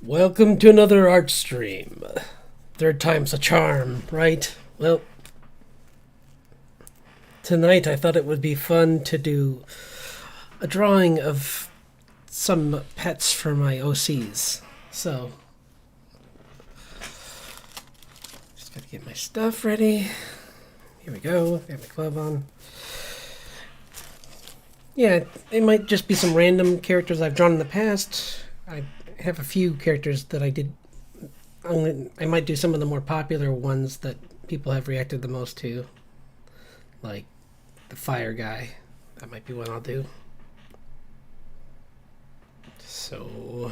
Welcome to another art stream. Third time's a charm, right? Well, tonight I thought it would be fun to do a drawing of some pets for my OCs. So, just gotta get my stuff ready. Here we go. I have my glove on. Yeah, it might just be some random characters I've drawn in the past. I have a few characters that I did. I might do some of the more popular ones that people have reacted the most to, like the fire guy. That might be one I'll do. So,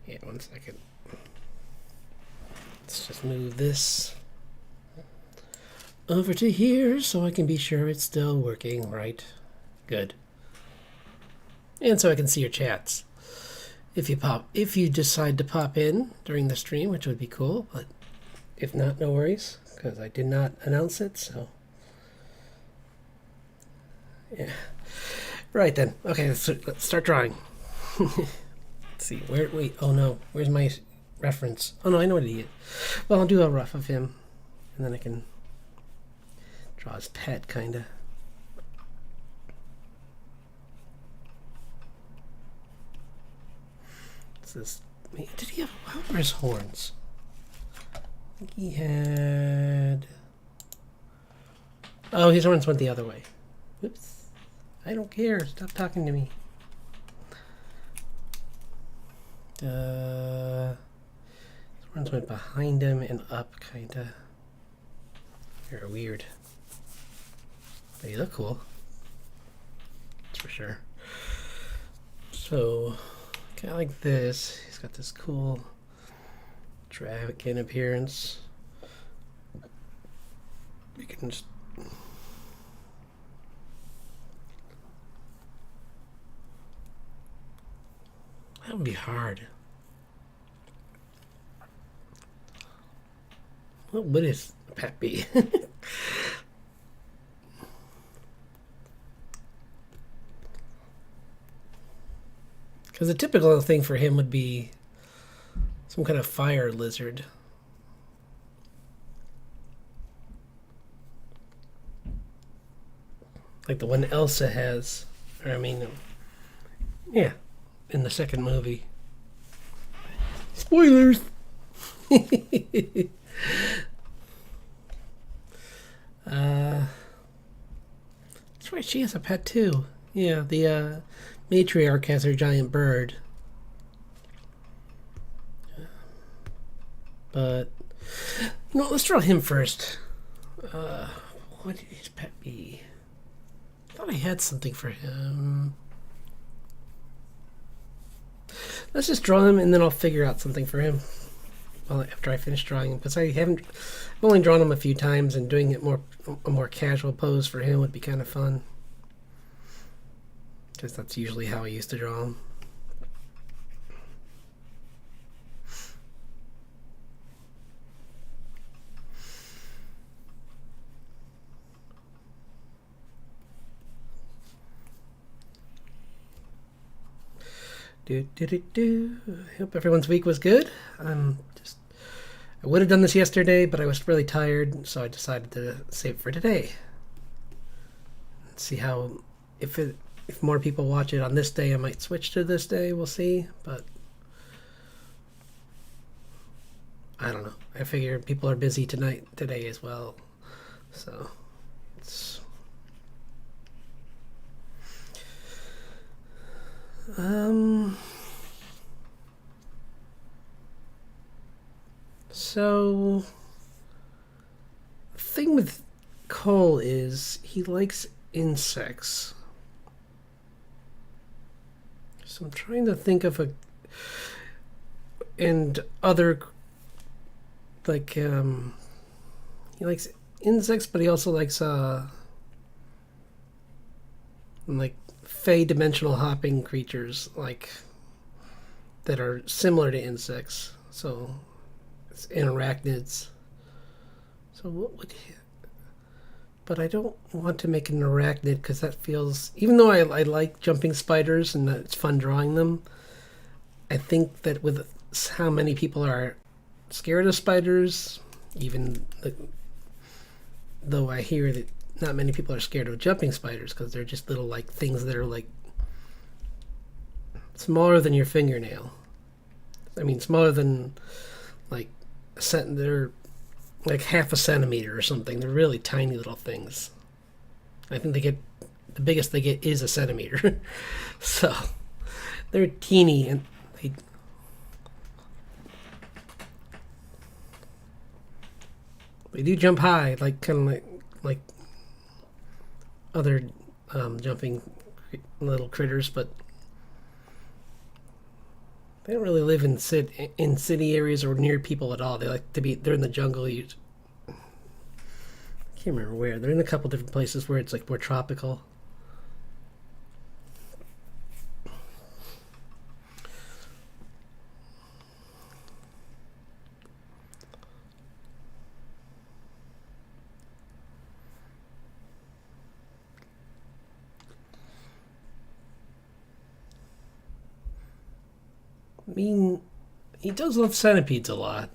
yeah, 1 second. Let's just move this over to here so I can be sure it's still working right. Good. And so I can see your chats. If you decide to pop in during the stream, which would be cool, but if not, no worries, because I did not announce it, so yeah. Right then. Okay, let's start drawing. Let's see, wait, oh no, where's my reference? Oh no, I know what he is. Well, I'll do a rough of him, and then I can draw his pet, kinda. This, did he have, how were his horns? I think he had, oh, his horns went the other way. Whoops. I don't care. Stop talking to me. His horns went behind him and up, kinda. You're weird. But you look cool. That's for sure. So, kind of like this. He's got this cool dragon appearance. You can just that would be hard. What would his pet be? Because the typical thing for him would be some kind of fire lizard. Like the one Elsa has. Or I mean, yeah, in the second movie. Spoilers! That's right, she has a pet too. Yeah, the matriarch has her giant bird. But, you know, let's draw him first. What did his pet be? I thought I had something for him. Let's just draw him and then I'll figure out something for him. Well, after I finish drawing him, because I've only drawn him a few times, and doing it a more casual pose for him would be kind of fun. Because that's usually how I used to draw them. Hope everyone's week was good. I would have done this yesterday, but I was really tired, so I decided to save it for today. Let's see how, if more people watch it on this day, I might switch to this day. We'll see, but I don't know. I figure people are busy today as well, so it's so the thing with Cole is he likes insects. So I'm trying to think of and other, like, he likes insects, but he also likes, like, fey dimensional hopping creatures, like, that are similar to insects. So, it's arachnids. So what would he... But I don't want to make an arachnid because that feels... Even though I like jumping spiders and it's fun drawing them, I think that with how many people are scared of spiders, though I hear that not many people are scared of jumping spiders because they're just little like things that are like smaller than your fingernail. I mean, smaller than like they're like half a centimeter or something. They're really tiny little things. I think the biggest they get is a centimeter. So they're teeny and they do jump high, like kind of like other jumping little critters, but they don't really live in city areas or near people at all. They're in the jungle. I can't remember where. They're in a couple different places where it's like more tropical. I mean, he does love centipedes a lot.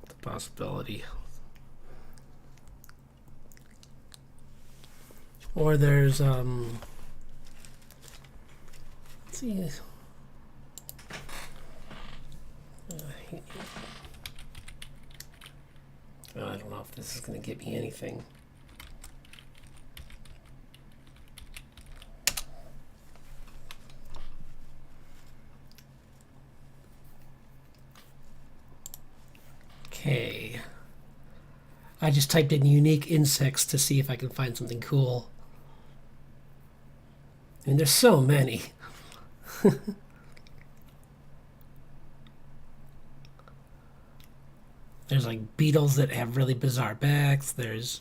It's a possibility. Or there's let's see. I don't know if this is going to get me anything. Okay. I just typed in unique insects to see if I can find something cool. I mean, there's so many. There's like beetles that have really bizarre backs. There's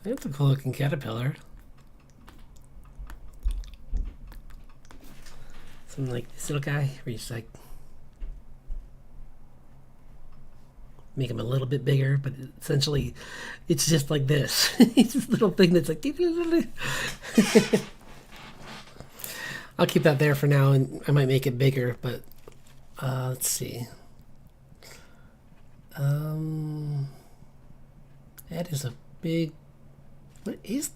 a cool looking caterpillar. Something like this little guy where you just like make him a little bit bigger, but essentially it's just like this. It's this little thing that's like I'll keep that there for now, and I might make it bigger, but let's see. That is a big... What is...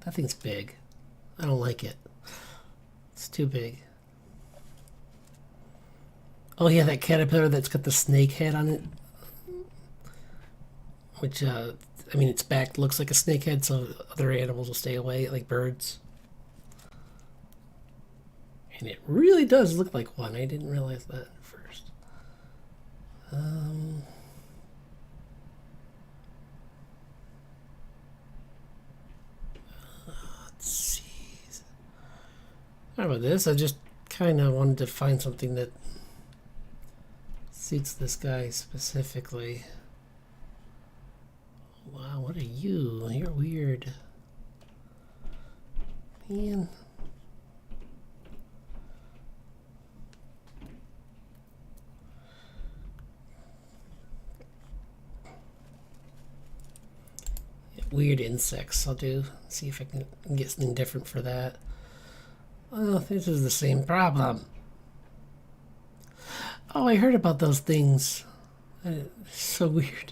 That thing's big. I don't like it. It's too big. Oh yeah, that caterpillar that's got the snake head on it. Which, I mean, its back looks like a snake head, so other animals will stay away, like birds. And it really does look like one. I didn't realize that at first. Let's see. How about this? I just kind of wanted to find something that suits this guy specifically. Wow, what are you? You're weird. Man. Weird insects. I'll see if I can get something different for that. Oh, this is the same problem. Oh, I heard about those things. It's so weird.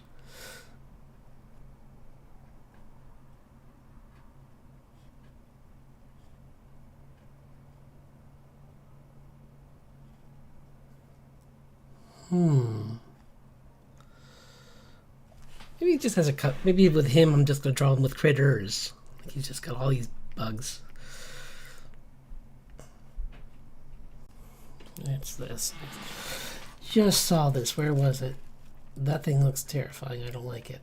Maybe he just has a cut. Maybe with him, I'm just gonna draw him with critters. He's just got all these bugs. It's this. Just saw this. Where was it? That thing looks terrifying. I don't like it.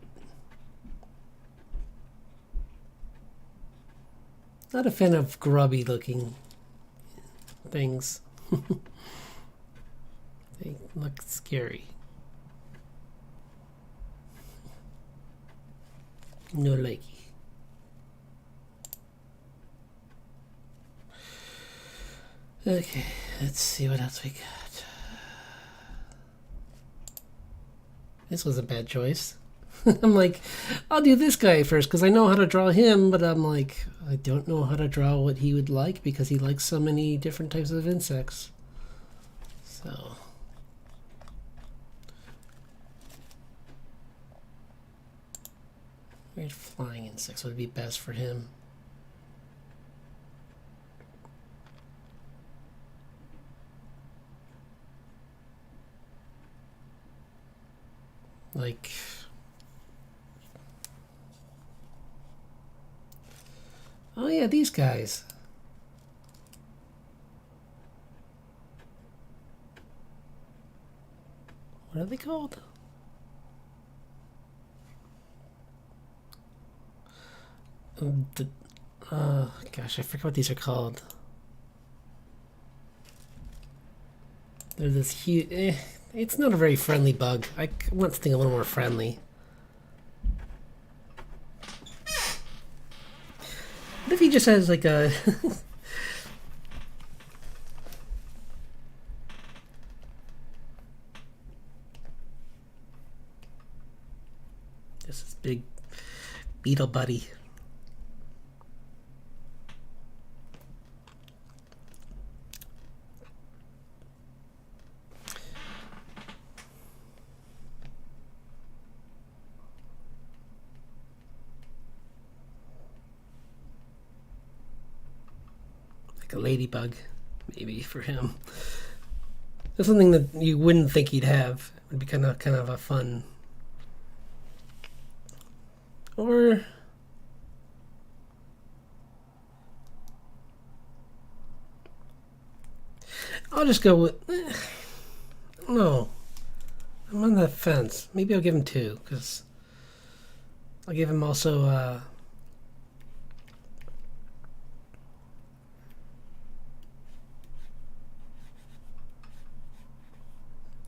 Not a fan of grubby looking things. They look scary. No likey. Okay, let's see what else we got. This was a bad choice. I'm like, I'll do this guy first because I know how to draw him, but I'm like, I don't know how to draw what he would like because he likes so many different types of insects. So. Weird flying insects would be best for him. Like, oh yeah, these guys. What are they called? Gosh, I forget what these are called. They're this huge. It's not a very friendly bug. I want something a little more friendly. What if he just has like a. This is big beetle buddy. Like a ladybug, maybe for him. It's something that you wouldn't think he'd have. It would be kind of a fun. Or I'll just go with. No, I'm on the fence. Maybe I'll give him 2 because I'll give him also.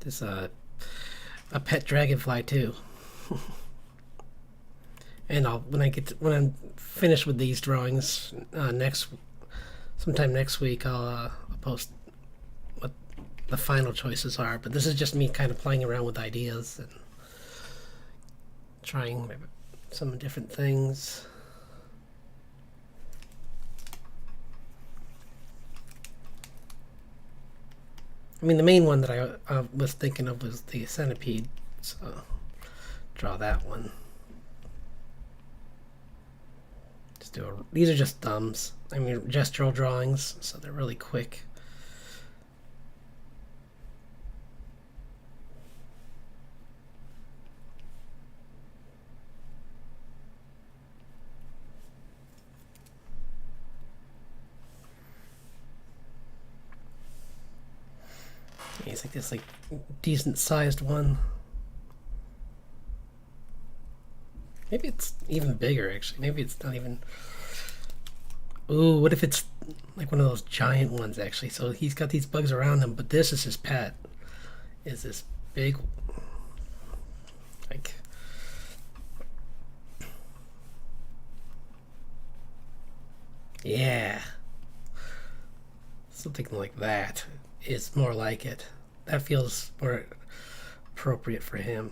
This a pet dragonfly too. And when I'm finished with these drawings sometime next week, I'll post what the final choices are. But this is just me kind of playing around with ideas and trying some different things. I mean, the main one that I was thinking of was the centipede, so draw that one. These are just thumbs. I mean, gestural drawings, so they're really quick. It's like this decent sized one. Maybe it's even bigger, actually. Maybe it's not even. Ooh, what if it's like one of those giant ones, actually? So he's got these bugs around him, but this is his pet. Is this big, like. Yeah. Something like that is more like it. That feels more appropriate for him.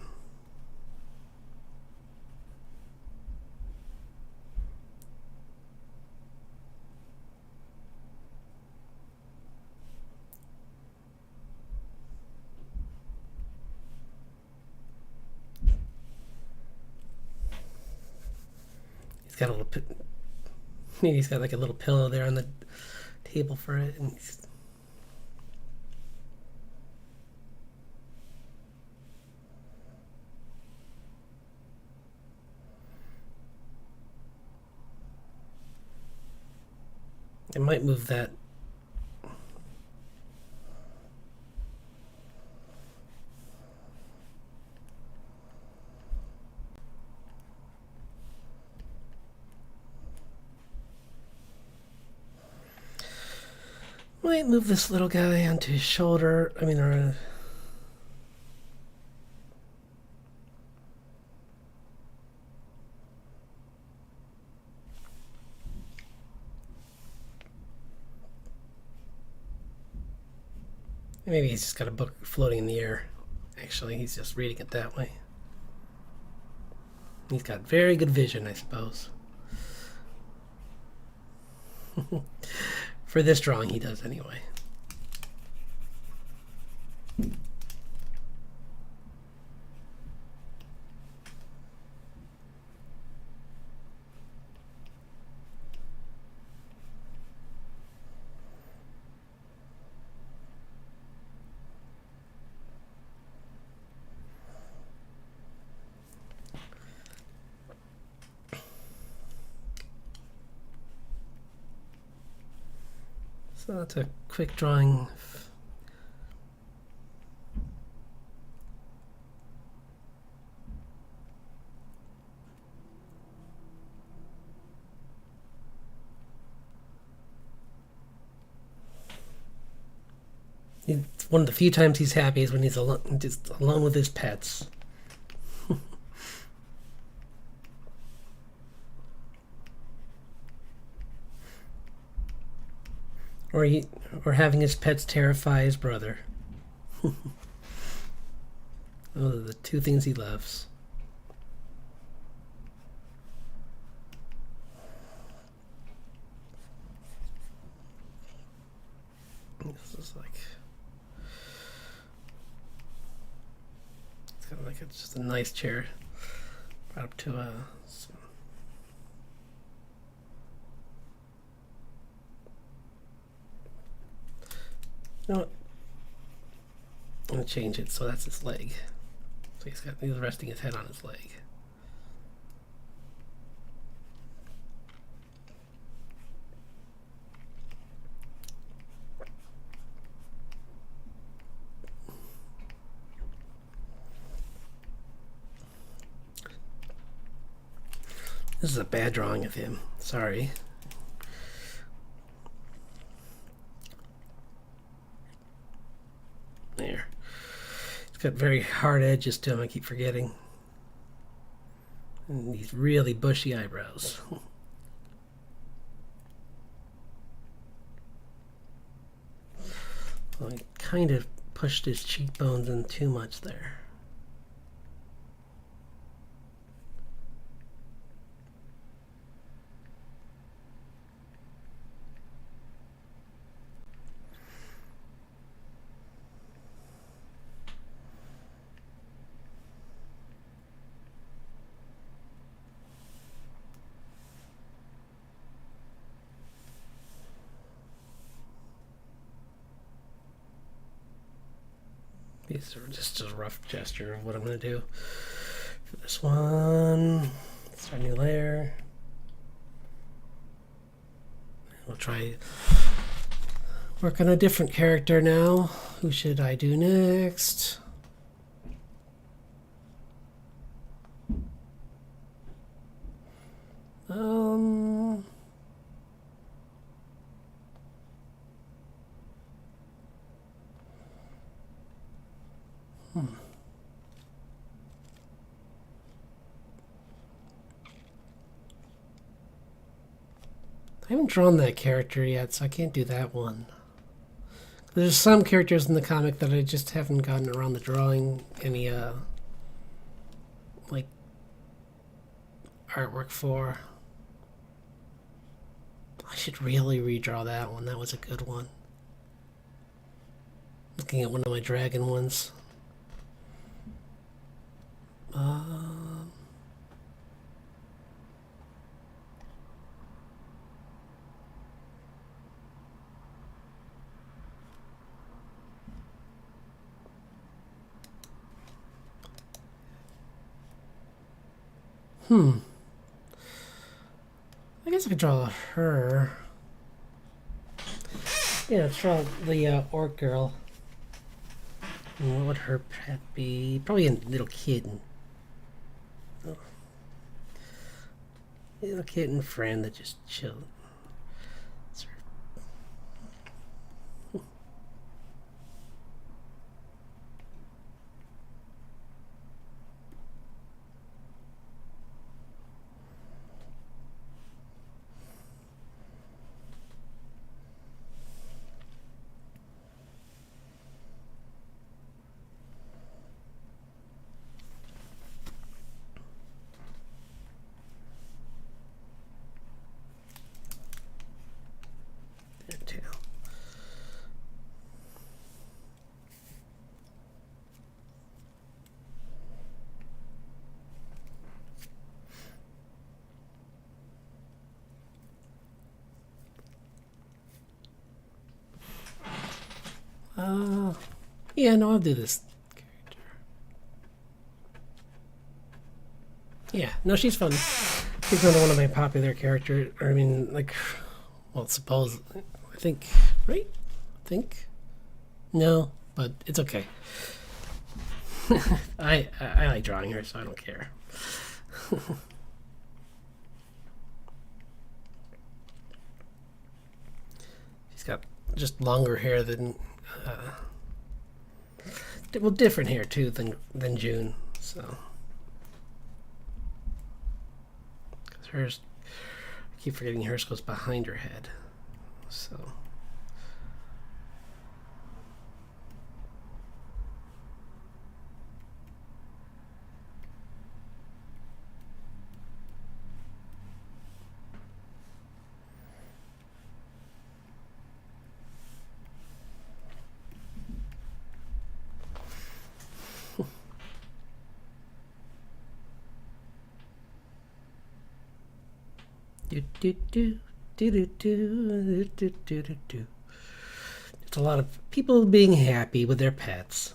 Got a little. Maybe he's got like a little pillow there on the table for it, and I might move that. Might move this little guy onto his shoulder. I mean, or maybe he's just got a book floating in the air. Actually, he's just reading it that way. He's got very good vision, I suppose. For this drawing, he does anyway. So that's a quick drawing. One of the few times he's happy is when he's just alone with his pets. or having his pets terrify his brother. Those are the two things he loves. This is like, it's kind of like it's just a nice chair brought up to a. You know what? I'm gonna change it so that's his leg. So he's resting his head on his leg. This is a bad drawing of him. Sorry. There. It's got very hard edges to him, I keep forgetting. And these really bushy eyebrows. Well, I kind of pushed his cheekbones in too much there. These are just a rough gesture of what I'm going to do for this one. Start a new layer. We'll try work on a different character now. Who should I do next? I haven't drawn that character yet, so I can't do that one. There's some characters in the comic that I just haven't gotten around to drawing any like artwork for. I should really redraw that one. That was a good one. Looking at one of my dragon ones. I guess I could draw her. Yeah, let's draw the orc girl. What would her pet be? Probably a little kitten. Oh. Little kitten friend that just chilled. Yeah, no, I'll do this character. Yeah, no, she's fun. She's another one of my popular characters. I mean, like, well, suppose, I think, right? I think? No, but it's okay. I like drawing her, so I don't care. She's got just longer hair than, well, different hair too than June. So, because hers, I keep forgetting hers goes behind her head. So. Do, do, do, do, do, do, do, do, do, do. It's a lot of people being happy with their pets.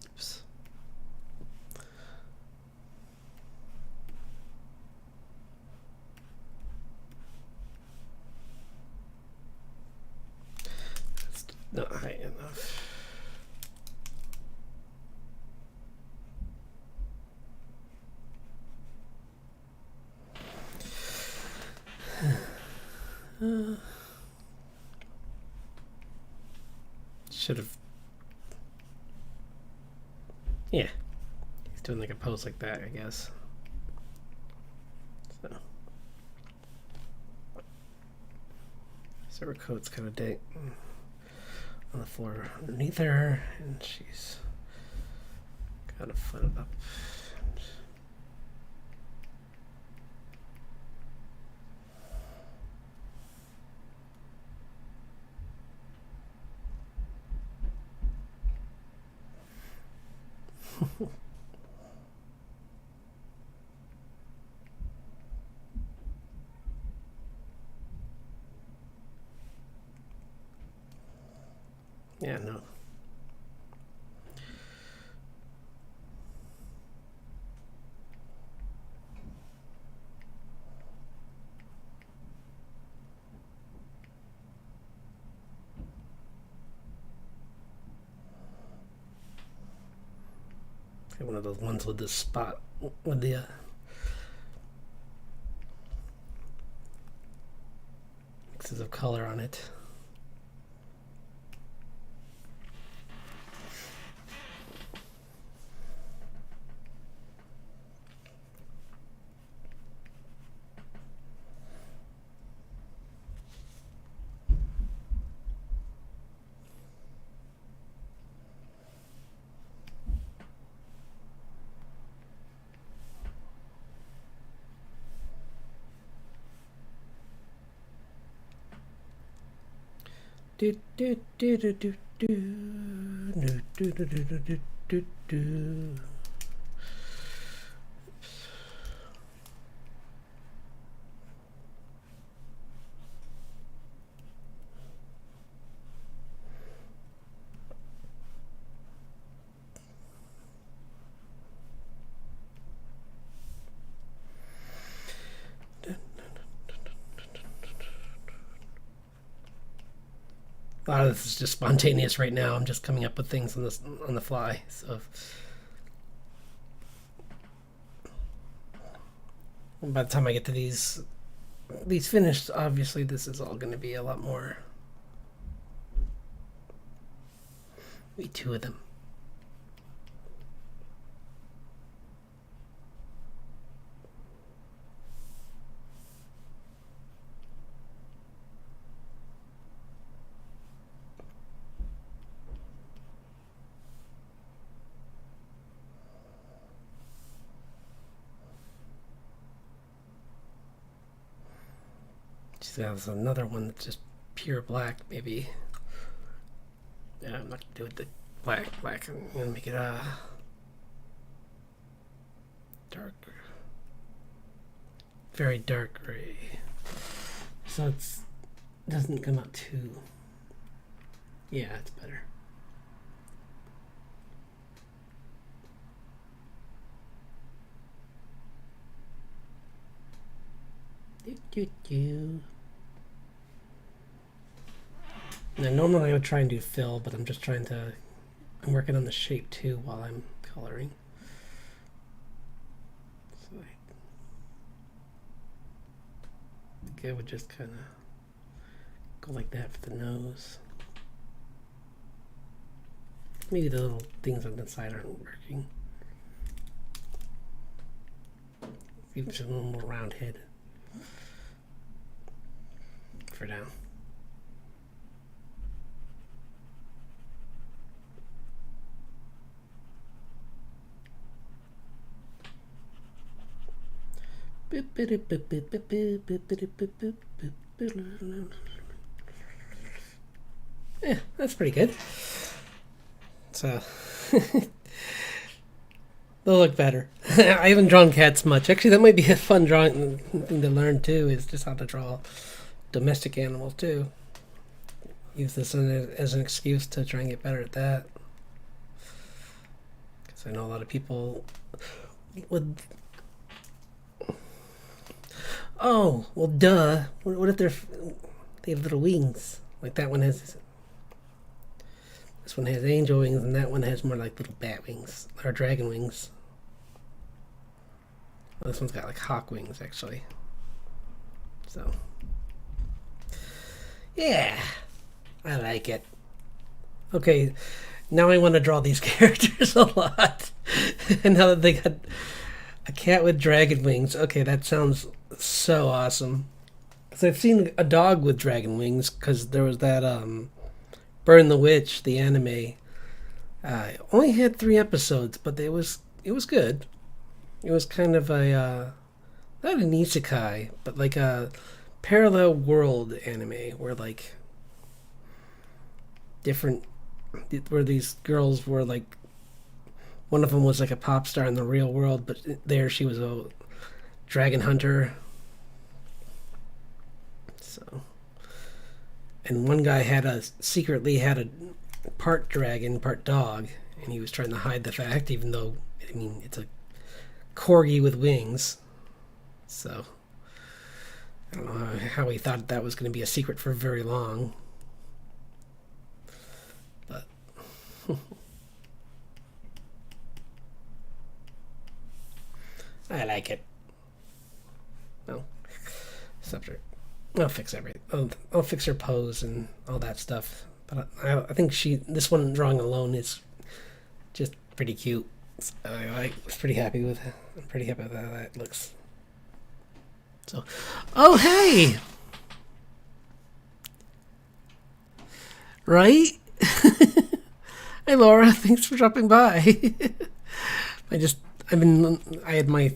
Oops. That's not high enough. Should have. Yeah. He's doing like a pose like that, I guess. So her coat's kind of dank on the floor underneath her, and she's kind of footed up. Yeah, no. One of those ones with the spot with the mixes of color on it. Do do do do do do do do do do do do do. A lot of this is just spontaneous right now. I'm just coming up with things on the fly. So by the time I get to these finished, obviously this is all going to be a lot more. Maybe two of them. There's another one that's just pure black, maybe. Yeah, I'm not gonna do it the black. I'm gonna make it darker. very dark gray. So it doesn't come out too... Yeah, it's better. Now, normally I would try and do fill, but I'm working on the shape too while I'm coloring. So I think I would just kind of go like that for the nose. Maybe the little things on the side aren't working. Give it a little more round head for now. Yeah, that's pretty good. So they'll look better. I haven't drawn cats much. Actually, that might be a fun drawing thing to learn too, is just how to draw domestic animals too. Use this as an excuse to try and get better at that. Because I know a lot of people would... Oh, well, duh. What if they have little wings? Like that one has... This one has angel wings, and that one has more like little bat wings, or dragon wings. Well, this one's got like hawk wings, actually. So, yeah, I like it. Okay, now I want to draw these characters a lot. And now that they got a cat with dragon wings, okay, that sounds so awesome. Because I've seen a dog with dragon wings, because there was that, Burn the Witch, the anime, only had 3 episodes, but it was good. It was kind of a not an isekai, but like a parallel world anime where like where these girls were like, one of them was like a pop star in the real world, but there she was a dragon hunter. So. And one guy secretly had a part dragon, part dog, and he was trying to hide the fact, even though, I mean, it's a corgi with wings. So, I don't know how he thought that was going to be a secret for very long. But, I like it. No, subject. I'll fix everything. I'll fix her pose and all that stuff. But I think this one drawing alone is just pretty cute. So I was pretty happy with it. I'm pretty happy with how that looks. So, oh hey, right? Hey Laura, thanks for dropping by. I had my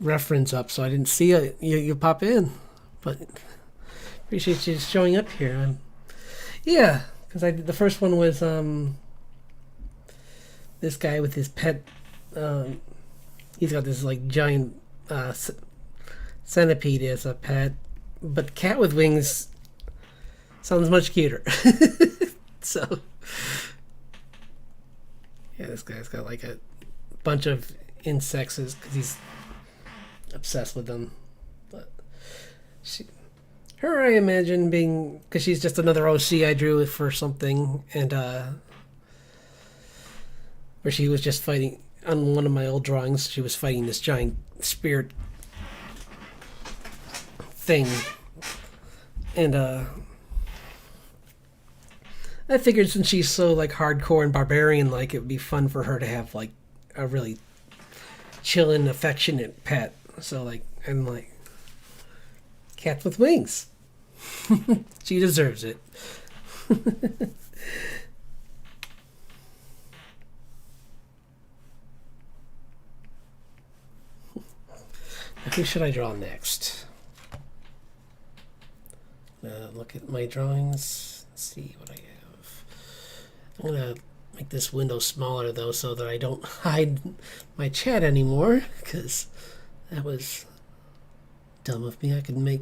reference up, so I didn't see you pop in, but appreciate you showing up here. Yeah, because the first one was this guy with his pet. He's got this like giant centipede as a pet, but cat with wings sounds much cuter. So yeah, this guy's got like a bunch of insects because he's obsessed with them. But her I imagine being, because she's just another OC I drew for something, and where she was just fighting on one of my old drawings. She was fighting this giant spirit thing, and I figured since she's so like hardcore and barbarian, like it would be fun for her to have like a really chillin', affectionate pet. So like, I'm like, cat with wings. She deserves it. Who should I draw next? Look at my drawings. Let's see what I have. I'm gonna make this window smaller though, so that I don't hide my chat anymore, because that was dumb of me. I could make...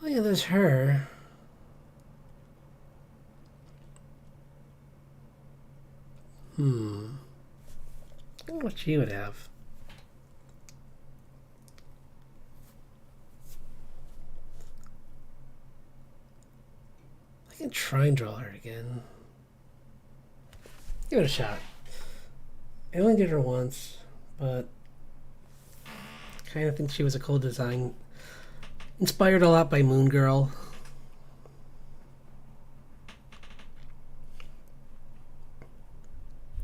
Oh yeah, there's her. I wonder what she would have. I can try and draw her again. Give it a shot. I only did her once, but kind of think she was a cool design. Inspired a lot by Moon Girl.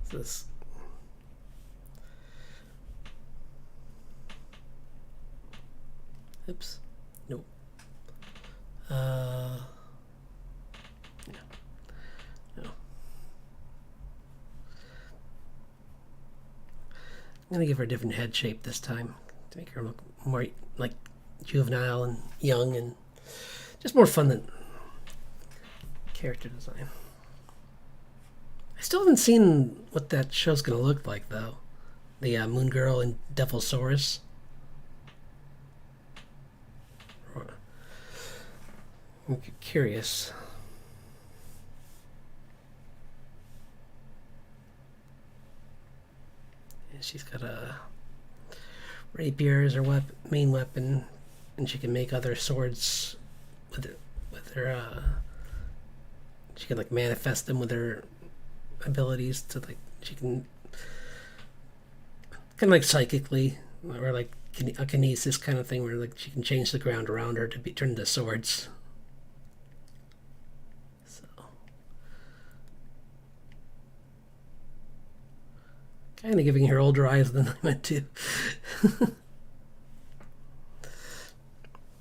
This. Oops. Nope. No. No. I'm gonna give her a different head shape this time to make her look more like juvenile and young and just more fun than character design. I still haven't seen what that show's gonna look like though. The Moon Girl and Devilsaurus. I'm curious. And she's got a rapier as her main weapon, and she can make other swords with her. She can like manifest them with her abilities to like she can kind of like psychically or like a kinesis kind of thing where like she can change the ground around her to be turned into swords. So kind of giving her older eyes than I meant to.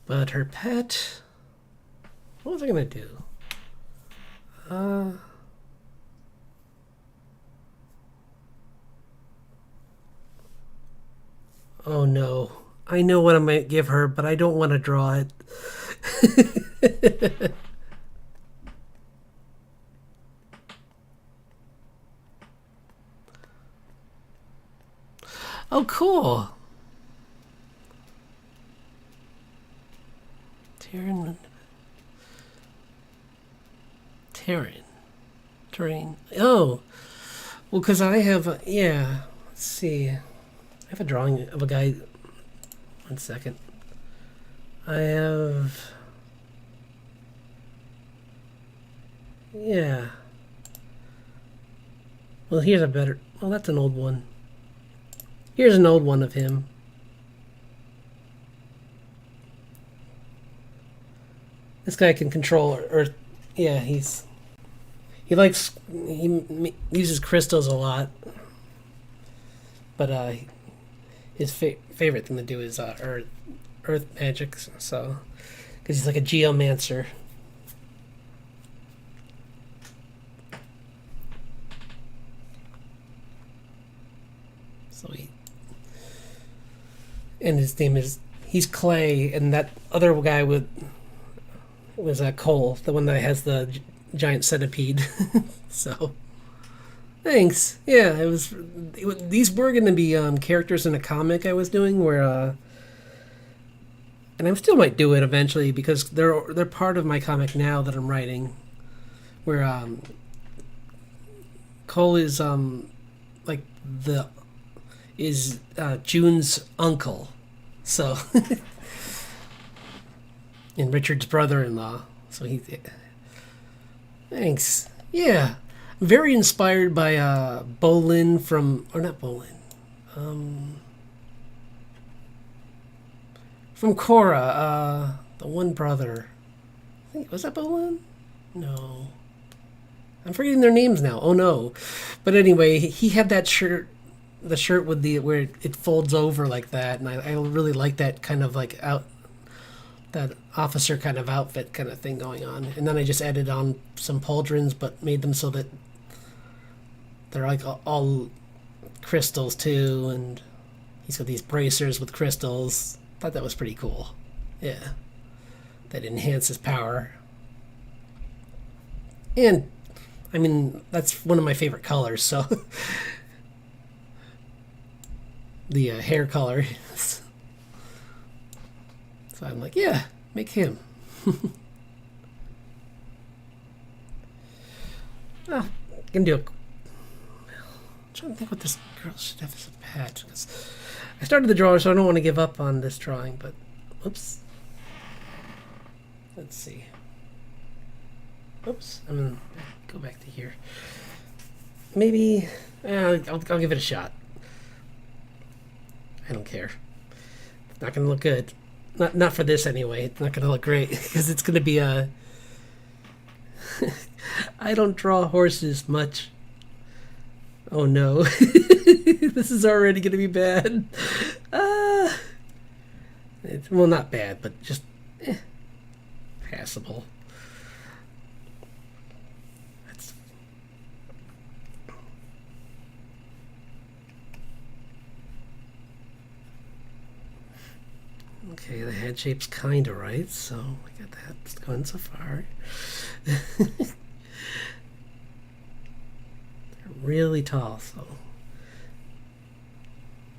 But her pet, what was I gonna do? Oh no. I know what I might give her, but I don't want to draw it. Oh, cool. Terrain. Oh. Well, because I have, yeah. Let's see. I have a drawing of a guy. One second. I have... Yeah. Well, here's a better... Well, that's an old one. Here's an old one of him. This guy can control Earth. Yeah, he uses crystals a lot. But his favorite thing to do is earth magic. So, because he's like a geomancer. So and his name is, he's Clay, and that other guy was Cole, the one that has the giant centipede. So, thanks. Yeah, these were going to be characters in a comic I was doing where, and I still might do it eventually because they're part of my comic now that I'm writing, where Cole is like June's uncle, so and Richard's brother-in-law. So thanks. Yeah, very inspired by Bolin from, or not Bolin, from Korra, the one brother. I think, was that Bolin? No, I'm forgetting their names now. Oh no, but anyway, he had that shirt. The shirt with where it folds over like that, and I really like that kind of like that officer kind of outfit kind of thing going on. And then I just added on some pauldrons, but made them so that they're like all crystals too, and he's got these bracers with crystals. Thought that was pretty cool. Yeah, that enhances power. And I mean, that's one of my favorite colors, so the hair color. So I'm like, yeah, make him. Oh, can do it. I'm trying to think what this girl should have as a pet. Cause I started the drawer, so I don't want to give up on this drawing, but oops. Let's see. Oops, I'm gonna go back to here. Maybe I'll give it a shot. I don't care. It's not gonna look good. Not for this anyway. It's not gonna look great because it's gonna be a. I don't draw horses much. Oh no, this is already gonna be bad. Well, not bad, but just passable. Okay, the head shape's kind of right, so we got that going so far. They're really tall, so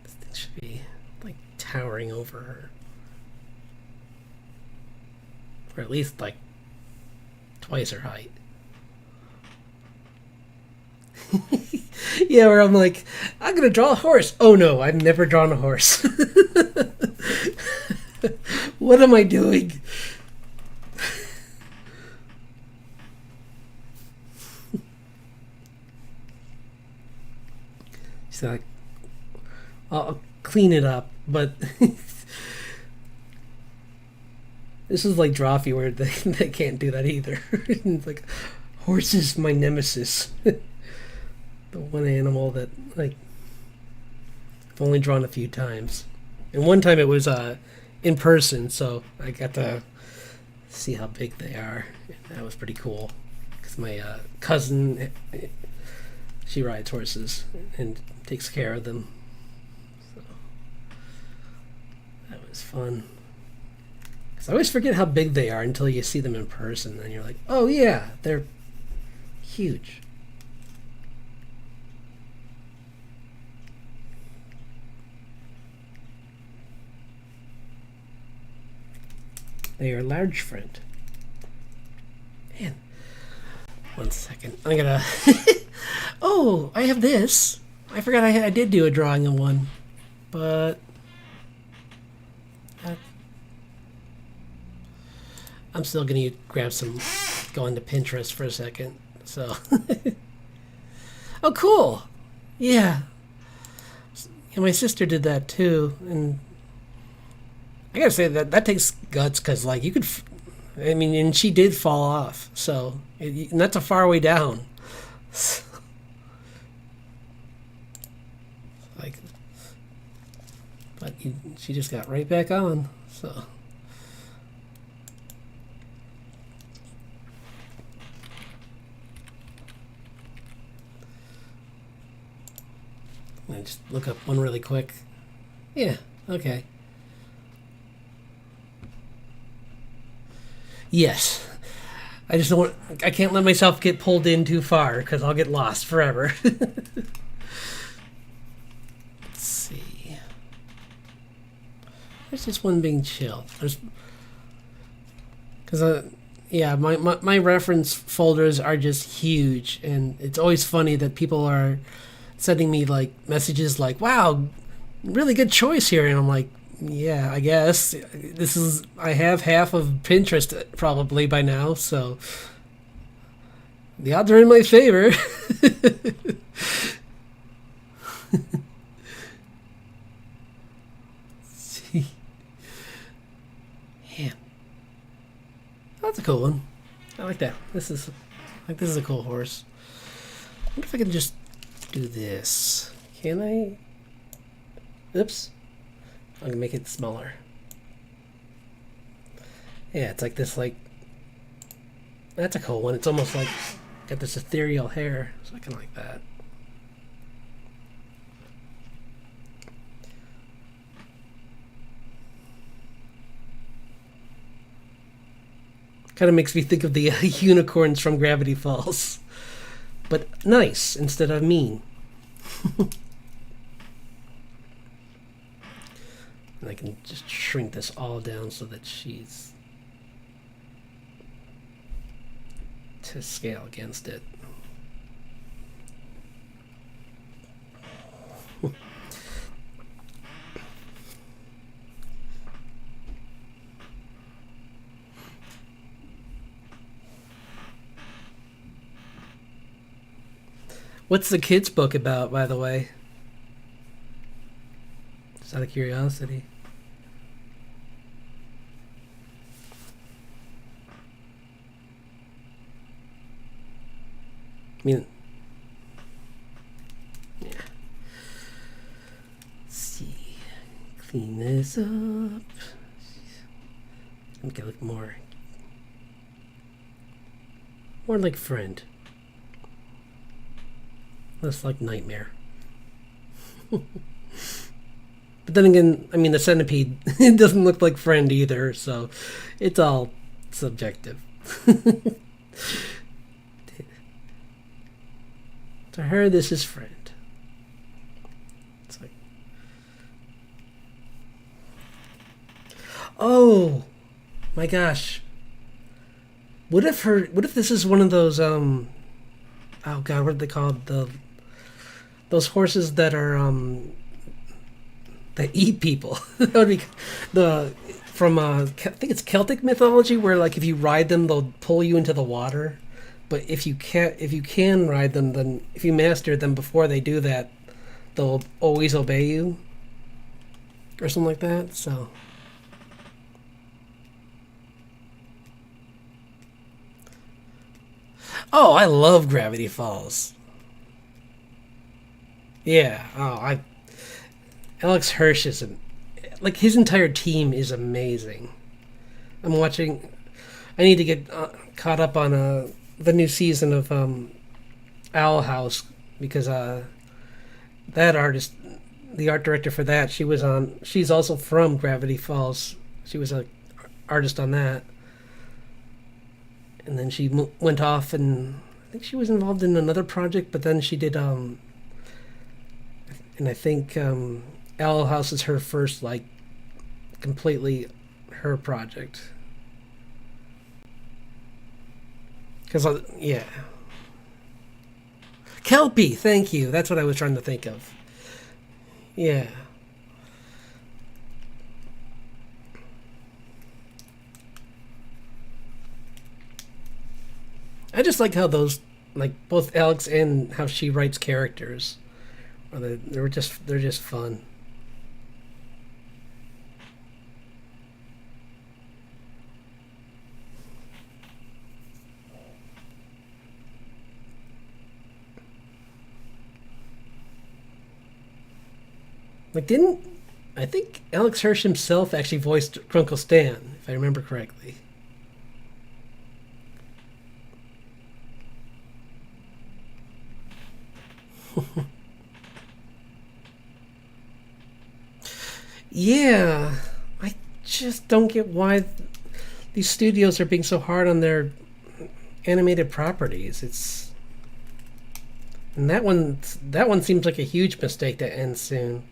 this thing should be like towering over her. Or at least like twice her height. Yeah, where I'm like, I'm gonna draw a horse. Oh no, I've never drawn a horse. What am I doing? So like, I'll clean it up, but this is like Drawfee where they can't do that either. It's like, horse is my nemesis. The one animal that like I've only drawn a few times, and one time it was in person, so I got to see how big they are. That was pretty cool because my cousin, she rides horses and takes care of them, so that was fun. Because I always forget how big they are until you see them in person, and you're like, oh yeah, they're huge. They are large, friend. Man, 1 second. I'm gonna. Oh, I have this. I forgot I did do a drawing of one, but I'm still gonna grab some. Go into Pinterest for a second. So. Oh, cool. Yeah. And my sister did that too, and I gotta say that takes guts because, like, you could, I mean, and she did fall off, so, and that's a far way down. Like, but she just got right back on, so. Let me just look up one really quick. Yeah, okay. Yes. I just don't want, I can't let myself get pulled in too far because I'll get lost forever. Let's see. There's just one being chill. There's, because yeah, my reference folders are just huge, and it's always funny that people are sending me like messages like, wow, really good choice here, and I'm like, yeah, I guess this is, I have half of Pinterest probably by now, so the odds are in my favor. See, yeah, that's a cool one. I like that. This is a cool horse. I wonder if I can just do this. Can I? Oops. I'm gonna make it smaller. Yeah, it's like this, like, that's a cool one. It's almost like got this ethereal hair, so I kind of like that. Kind of makes me think of the unicorns from Gravity Falls. but nice instead of mean. And I can just shrink this all down so that she's to scale against it. What's the kids' book about, by the way? Just out of curiosity. I mean, yeah. Let's see. Clean this up. Make it look more like Friend. Less like Nightmare. But then again, I mean, the centipede, it doesn't look like Friend either, so it's all subjective. To her, this is Friend. It's like, oh my gosh. What if this is one of those, oh god, what are they called? Those horses that are, that eat people. That would be from I think it's Celtic mythology, where like if you ride them, they'll pull you into the water. But if you can ride them, then if you master them before they do that, they'll always obey you, or something like that. So. Oh, I love Gravity Falls. Yeah. Oh, Alex Hirsch is like his entire team is amazing. I'm watching. I need to get caught up on the new season of Owl House, because that artist, the art director for that, she's also from Gravity Falls. She was an artist on that. And then she went off, and I think she was involved in another project, but then she did, and I think Owl House is her first, like, completely her project. Because, yeah. Kelpie, thank you. That's what I was trying to think of. Yeah. I just like how both Alex and how she writes characters. They're just fun. Like, I think Alex Hirsch himself actually voiced Grunkle Stan, if I remember correctly. Yeah, I just don't get why these studios are being so hard on their animated properties. And that one seems like a huge mistake to end soon.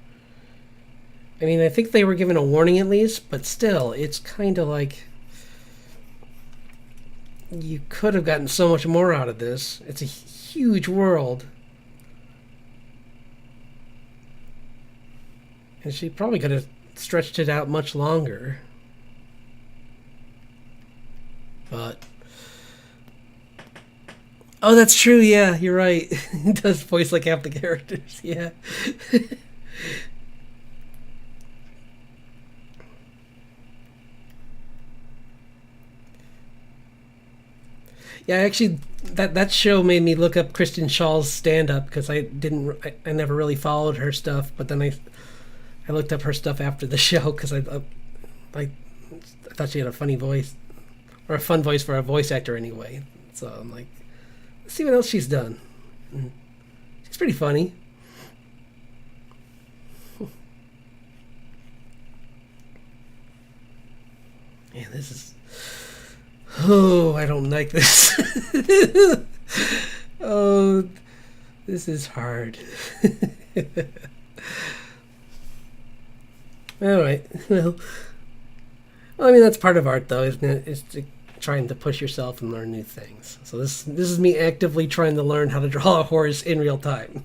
I mean, I think they were given a warning at least, but still, it's kind of like you could have gotten so much more out of this. It's a huge world. And she probably could have stretched it out much longer. But... oh, that's true, yeah, you're right. He does voice like half the characters, yeah. Yeah, actually, that show made me look up Kristen Schall's stand-up, because I never really followed her stuff, but then I looked up her stuff after the show, because I thought she had a funny voice, or a fun voice for a voice actor anyway. So I'm like, let's see what else she's done. And she's pretty funny. Man, this is... oh, I don't like this. Oh, This is hard. All right. Well, I mean that's part of art, though, isn't it? It's trying to push yourself and learn new things. So this is me actively trying to learn how to draw a horse in real time.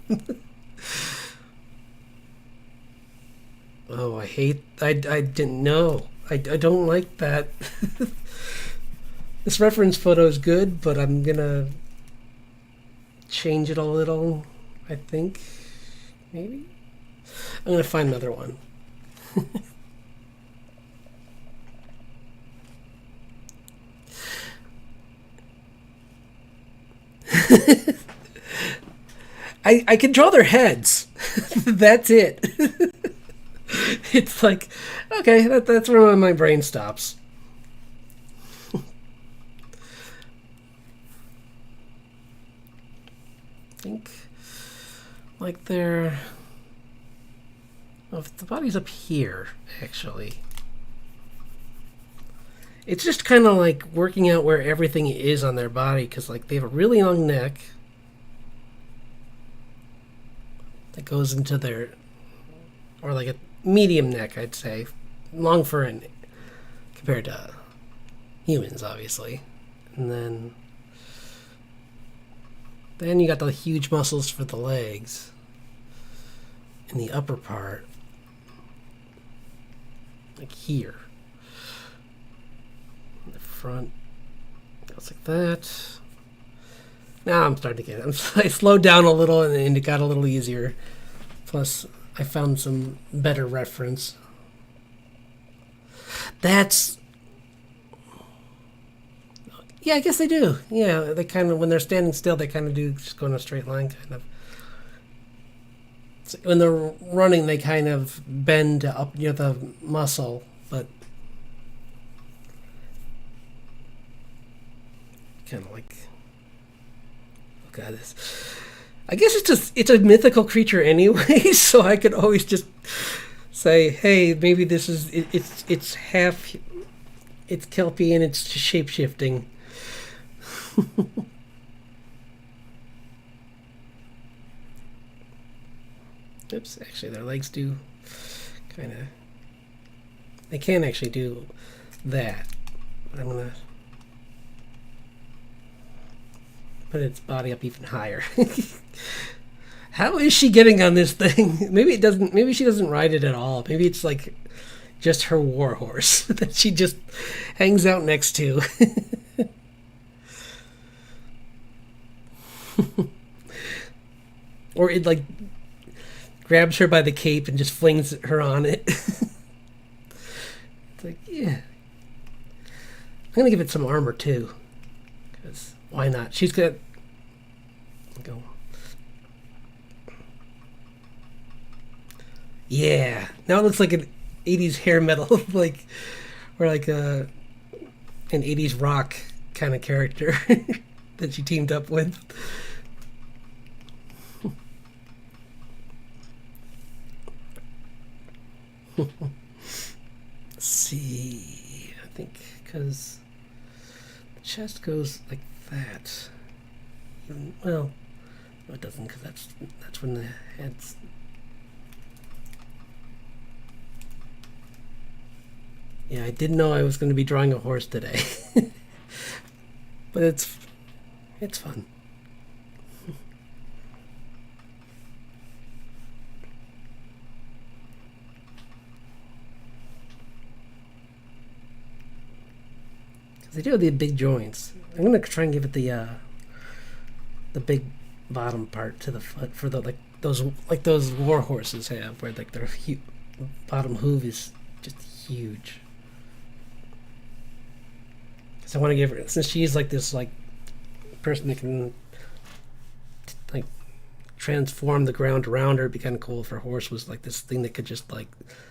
Oh, I didn't know. I don't like that. This reference photo is good, but I'm gonna change it a little, I think. Maybe? I'm gonna find another one. I can draw their heads. That's it. It's like, okay, that's where my brain stops. I think like they're... Well, if the body's up here, actually. It's just kind of like working out where everything is on their body, because like they have a really long neck that goes into their... Or like a medium neck, I'd say. Long for an... compared to humans, obviously. And then you got the huge muscles for the legs in the upper part, like here. In the front goes like that. Now I'm starting to get it. I slowed down a little and it got a little easier. Plus, I found some better reference. That's... Yeah, I guess they do. Yeah, they kind of, when they're standing still, they kind of do just go in a straight line, kind of. So when they're running, they kind of bend up near the muscle, but kind of like... Look at this. I guess it's a mythical creature anyway, so I could always just say, hey, maybe this is... It's half... It's kelpie and it's shape-shifting. Oops, actually their legs do kind of... They can actually do that. But I'm going to put its body up even higher. How is she getting on this thing? Maybe she doesn't ride it at all. Maybe it's like just her war horse that she just hangs out next to. Or it like grabs her by the cape and just flings her on it. It's like, yeah. I'm gonna give it some armor too, because why not? She's got... Go. Yeah. Now it looks like an 80s hair metal, like, or like an 80s rock kind of character that she teamed up with. Let's see. I think because the chest goes like that. Well, no, it doesn't, because that's when the head's... Yeah, I didn't know I was going to be drawing a horse today. But it's fun. Because they do have the big joints. I'm going to try and give it the big bottom part to the foot for the like those war horses have, where like their bottom hoof is just huge. So I want to give her, since she's like this like person that can like transform the ground around her. It'd be kind of cool if her horse was like this thing that could just like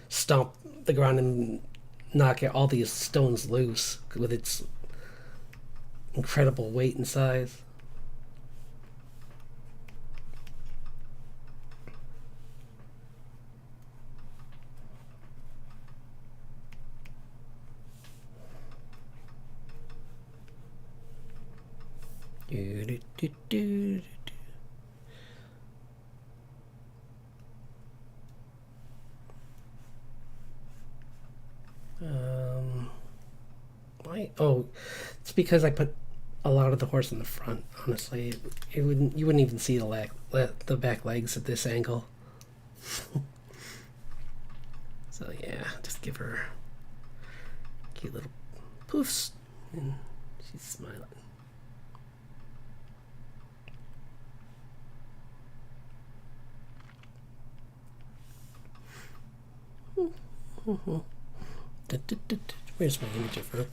stomp the ground and knock all these stones loose with its incredible weight and size. Why? Oh, it's because I put a lot of the horse in the front. Honestly, you wouldn't even see the back legs at this angle. So yeah, just give her cute little poofs, and she's smiling. Where's my image of her?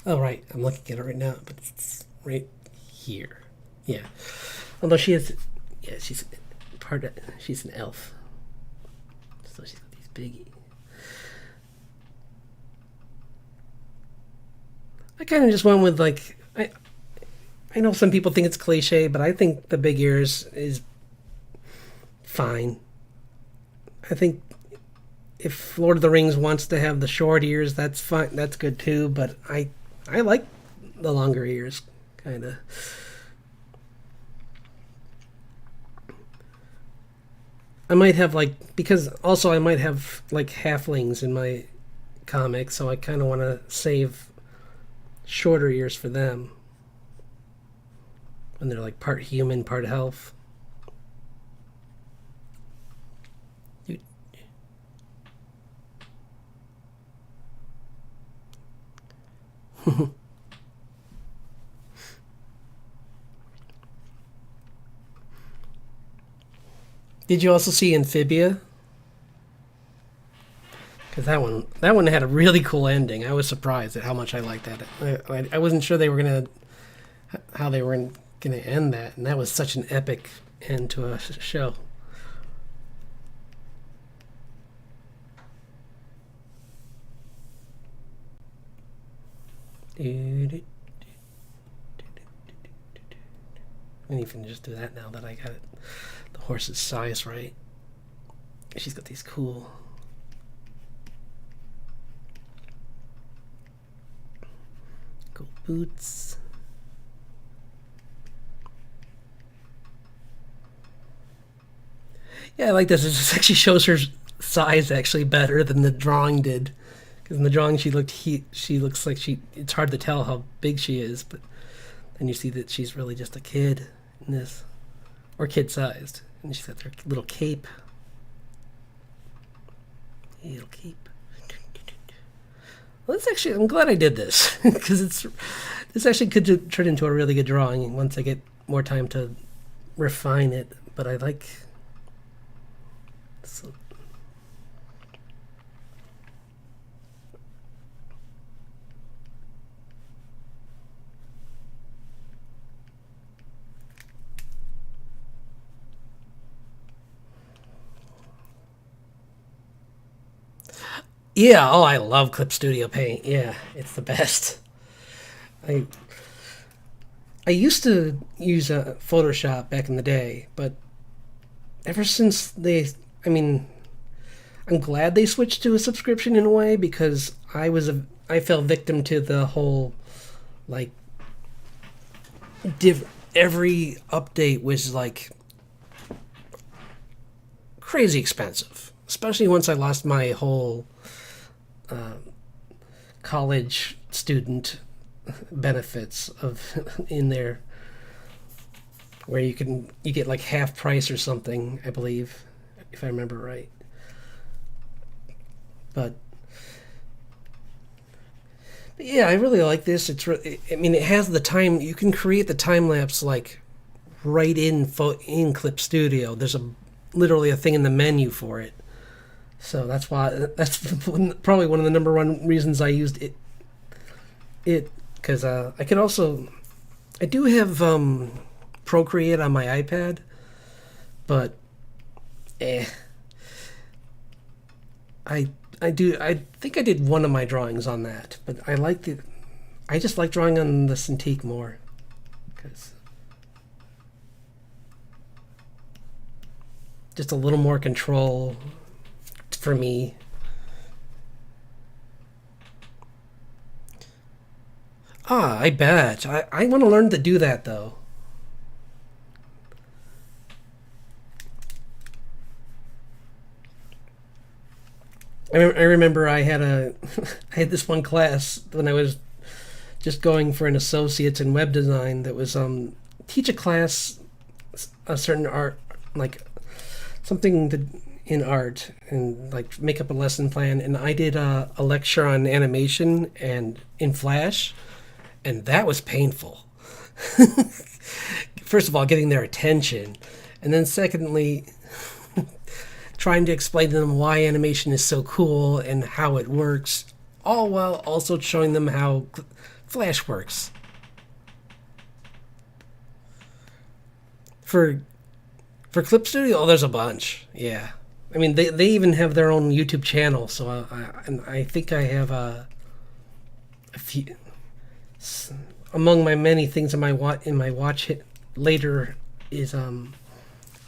Oh, right. I'm looking at it right now, but it's right here. Yeah. Although she is, yeah, she's she's an elf. So she's got these big. I kind of just went with like, I know some people think it's cliche, but I think the big ears is fine. I think if Lord of the Rings wants to have the short ears, that's fine. That's good too. But I like the longer ears, kind of. I might have like, because also I might have like halflings in my comic, so I kind of want to save shorter ears for them when they're like part human, part elf. Did you also see Amphibia? Because that one had a really cool ending. I was surprised at how much I liked that. I wasn't sure how they were gonna end that, and that was such an epic end to a show. And you can just do that now that I got the horse's size right. She's got these cool boots. Yeah, I like this. This actually shows her size actually better than the drawing did. Because in the drawing she looks like it's hard to tell how big she is, but then you see that she's really just a kid in this, or kid-sized, and she's got her little cape. Little cape. Well, I'm glad I did this because this actually could turn into a really good drawing once I get more time to refine it. But I like. So, yeah, oh, I love Clip Studio Paint. Yeah, it's the best. I I used to use Photoshop back in the day, but ever since I mean, I'm glad they switched to a subscription in a way because I fell victim to the whole like every update was like crazy expensive, especially once I lost my whole college student benefits of in there where you get like half price or something, I believe, if I remember right. But yeah, I really like this. I mean, it has the time. You can create the time lapse like right in Clip Studio. There's literally a thing in the menu for it. So that's probably one of the number one reasons I used it. Because I could also, I do have Procreate on my iPad, but I think I did one of my drawings on that, but I just like drawing on the Cintiq more, because just a little more control for me. I bet. I want to learn to do that, though. I remember I had a I had this one class when I was just going for an associate's in web design that was teach a class a certain art, like something to, in art, and like make up a lesson plan. And I did a lecture on animation and in Flash, and that was painful. First of all, getting their attention, and then secondly, trying to explain to them why animation is so cool and how it works, all while also showing them how Flash works. For Clip Studio, oh, there's a bunch. Yeah, I mean they even have their own YouTube channel. So and I think I have a few among my many things in my watch hit later is a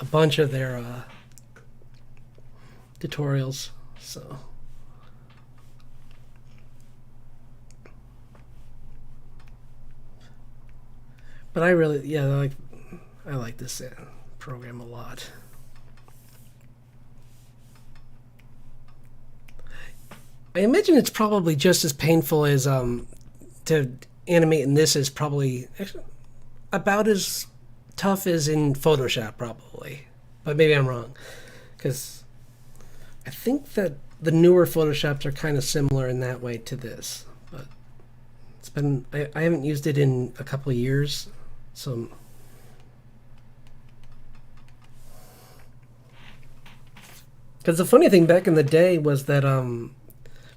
bunch of their tutorials. So. But I really, yeah, I like this program a lot. I imagine it's probably just as painful as to animate in this is probably about as tough as in Photoshop, probably. But maybe I'm wrong, because I think that the newer Photoshops are kind of similar in that way to this. But it's been I haven't used it in a couple of years, so. Because the funny thing back in the day was that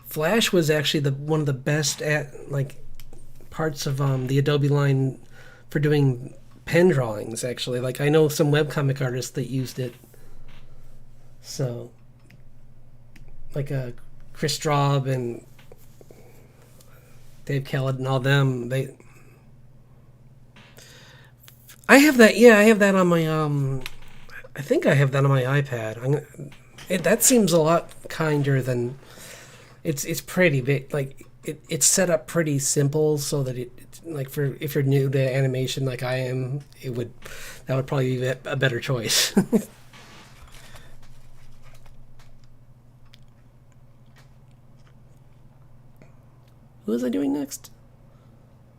Flash was actually the one of the best at like parts of the Adobe line for doing pen drawings. Actually, like I know some webcomic artists that used it. So, like Chris Straub and Dave Khaled and all them, I have that. Yeah, I have that on my I think I have that on my iPad. That seems a lot kinder than it's pretty big. Like it's set up pretty simple so that it's like for if you're new to animation like I am, that would probably be a better choice. Who was I doing next?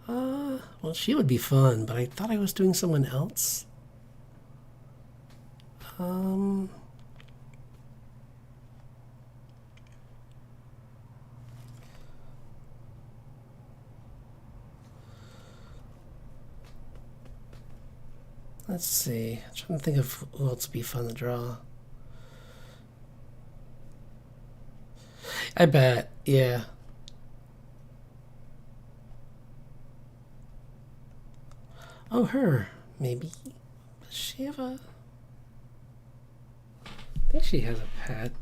Well, she would be fun, but I thought I was doing someone else. Um. Let's see. I'm trying to think of who else would be fun to draw. I bet. Yeah. Oh, her. Maybe. Does she have a... I think she has a pet.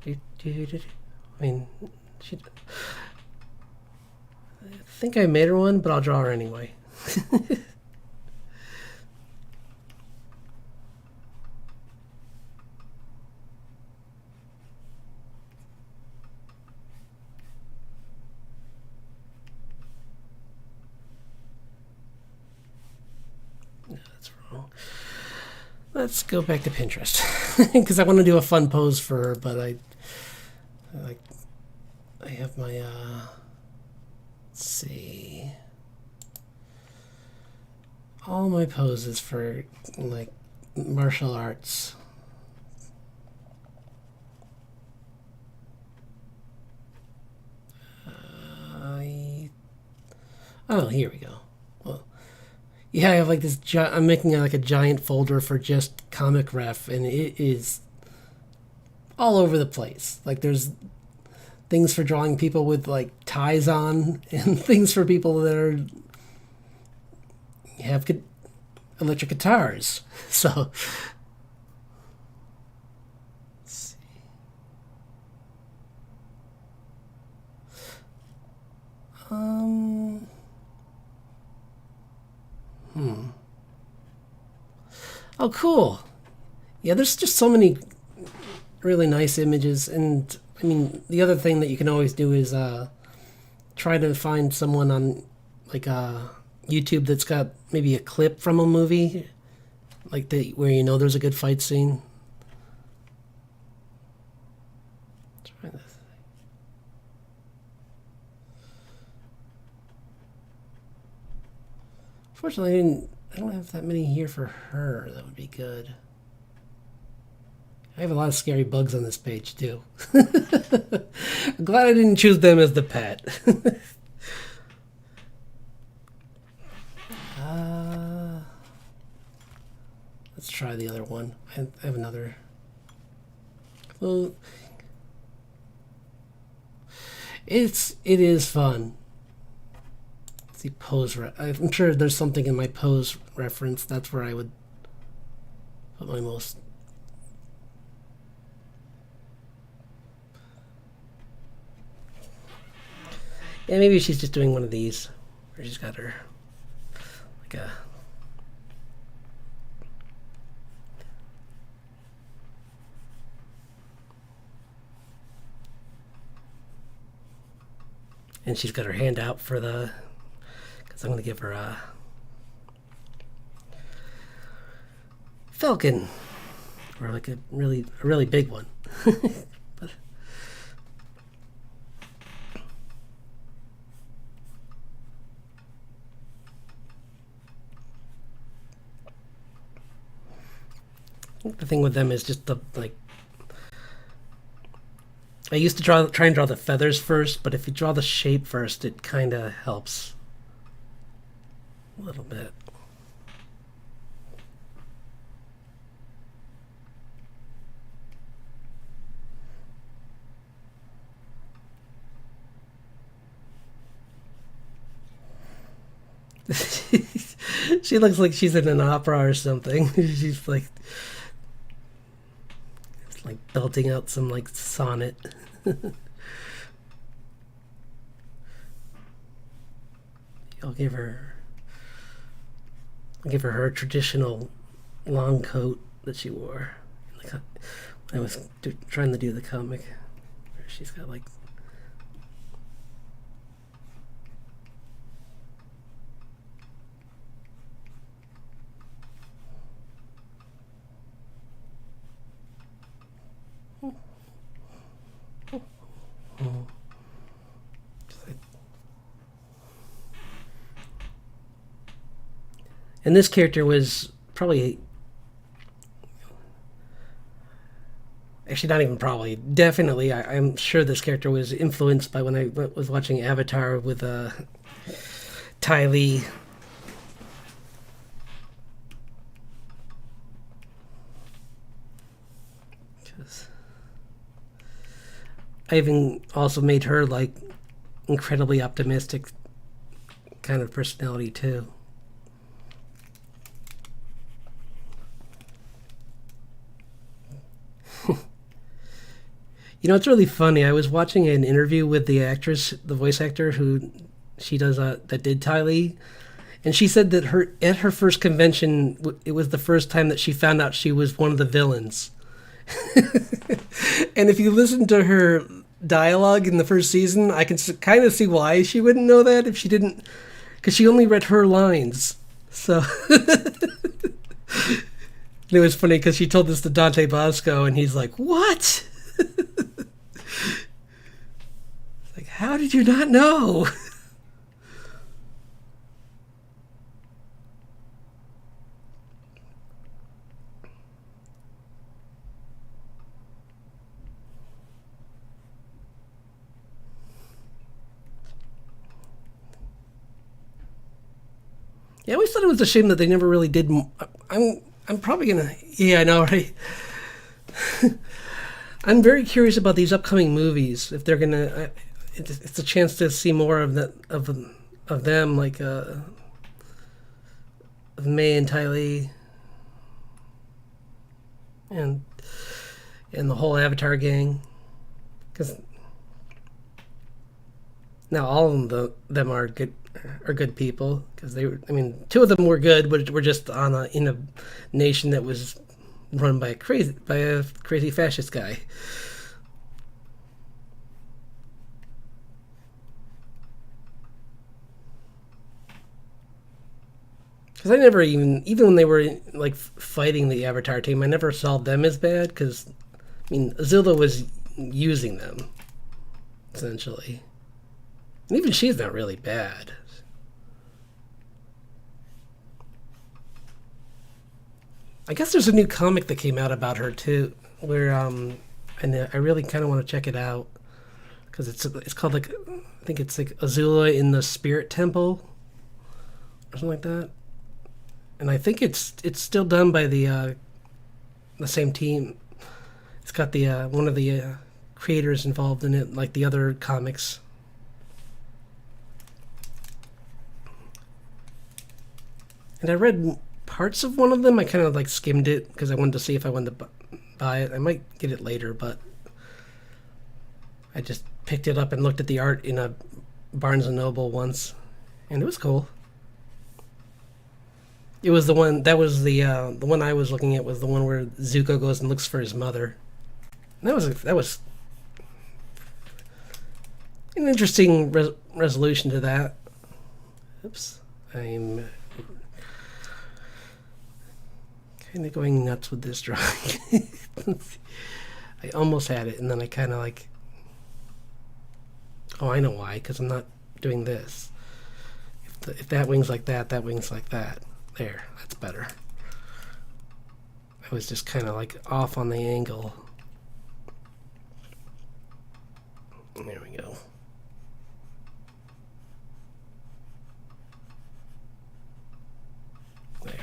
I mean, she... I think I made her one, but I'll draw her anyway. Let's go back to Pinterest because I want to do a fun pose for her, but I have my let's see, all my poses for like martial arts. Oh, here we go. Yeah, I have like this. I'm making like a giant folder for just comic ref, and it is all over the place. Like there's things for drawing people with like ties on, and things for people that have electric guitars. So, let's see. Oh, cool. Yeah, there's just so many really nice images, and I mean, the other thing that you can always do is try to find someone on like YouTube that's got maybe a clip from a movie, like where you know there's a good fight scene. Unfortunately, I don't have that many here for her. That would be good. I have a lot of scary bugs on this page too. I'm glad I didn't choose them as the pet. Let's try the other one. I have another. Well, it is fun. Let's see, pose. I'm sure there's something in my pose reference. That's where I would put my most. Yeah, maybe she's just doing one of these, where she's got her like a. And she's got her hand out for the, because I'm going to give her a falcon, or like a really big one. But the thing with them is just the like. I used to try and draw the feathers first, but if you draw the shape first, it kind of helps a little bit. She looks like she's in an opera or something. She's like belting out some like sonnet. I'll give her her traditional long coat that she wore when I was trying to do the comic, where she's got like and this character was probably, actually not even probably, definitely, I'm sure this character was influenced by when I was watching Avatar with Ty Lee. I even also made her like incredibly optimistic kind of personality too. You know, it's really funny. I was watching an interview with the actress, the voice actor who she does that did Ty Lee, and she said that at her first convention, it was the first time that she found out she was one of the villains. And if you listen to her dialogue in the first season, I can kind of see why she wouldn't know that if she didn't, because she only read her lines. So it was funny because she told this to Dante Bosco, and he's like, "What? Like, how did you not know?" Yeah, I always thought it was a shame that they never really did. I'm probably gonna. Yeah, I know, right? I'm very curious about these upcoming movies. If they're gonna, it's a chance to see more of that of them, like of May and Ty Lee, and the whole Avatar gang. Because now all of them are good people, because they were. I mean, two of them were good, but were just in a nation that was run by a crazy fascist guy. Because I never even when they were like fighting the Avatar team, I never saw them as bad. Because I mean, Azula was using them essentially, and even she's not really bad. I guess there's a new comic that came out about her too, where and I really kind of want to check it out because it's called like I think it's like Azula in the Spirit Temple or something like that, and I think it's still done by the same team. It's got the one of the creators involved in it, like the other comics. And I read parts of one of them. I kind of like skimmed it because I wanted to see if I wanted to buy it. I might get it later, but I just picked it up and looked at the art in a Barnes and Noble once, and it was cool. It was the one that was the one I was looking at was the one where Zuko goes and looks for his mother. And that was an interesting resolution to that. Oops, I'm kind of going nuts with this drawing. I almost had it, and then I kind of like, oh, I know why, because I'm not doing this. If that wing's like that, that wing's like that. There, that's better. I was just kind of like off on the angle. There we go. There.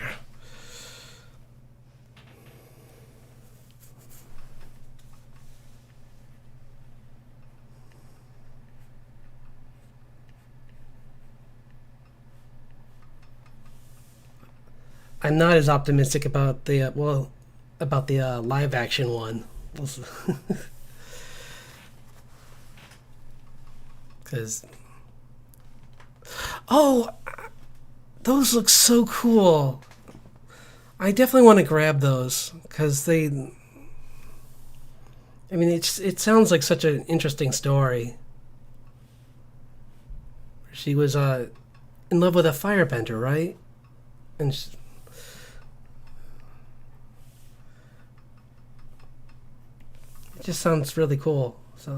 I'm not as optimistic about the live action one, because oh, those look so cool. I definitely want to grab those because they. I mean, it sounds like such an interesting story. She was in love with a firebender, right? And it just sounds really cool. So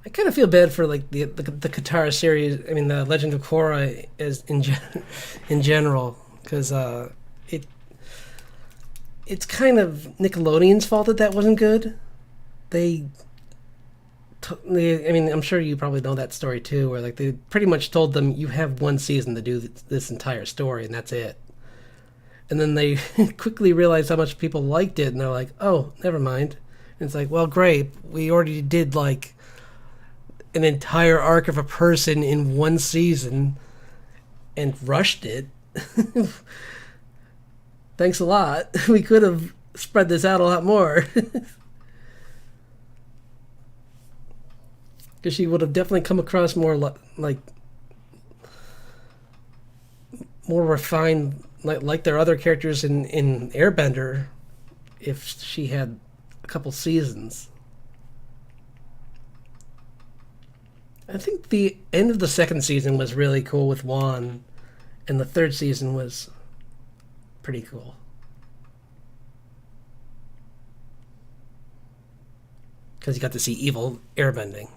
I kind of feel bad for like the Katara series. I mean, the Legend of Korra is in general because it it's kind of Nickelodeon's fault that that wasn't good. They, I mean, I'm sure you probably know that story too, where like they pretty much told them you have one season to do this entire story and that's it. And then they quickly realized how much people liked it, and they're like, "Oh, never mind." And it's like, "Well, great, we already did like an entire arc of a person in one season and rushed it. Thanks a lot. We could have spread this out a lot more." Because she would have definitely come across more like more refined, like their other characters in Airbender, if she had a couple seasons. I think the end of the second season was really cool with Juan, and the third season was pretty cool. Because you got to see evil airbending.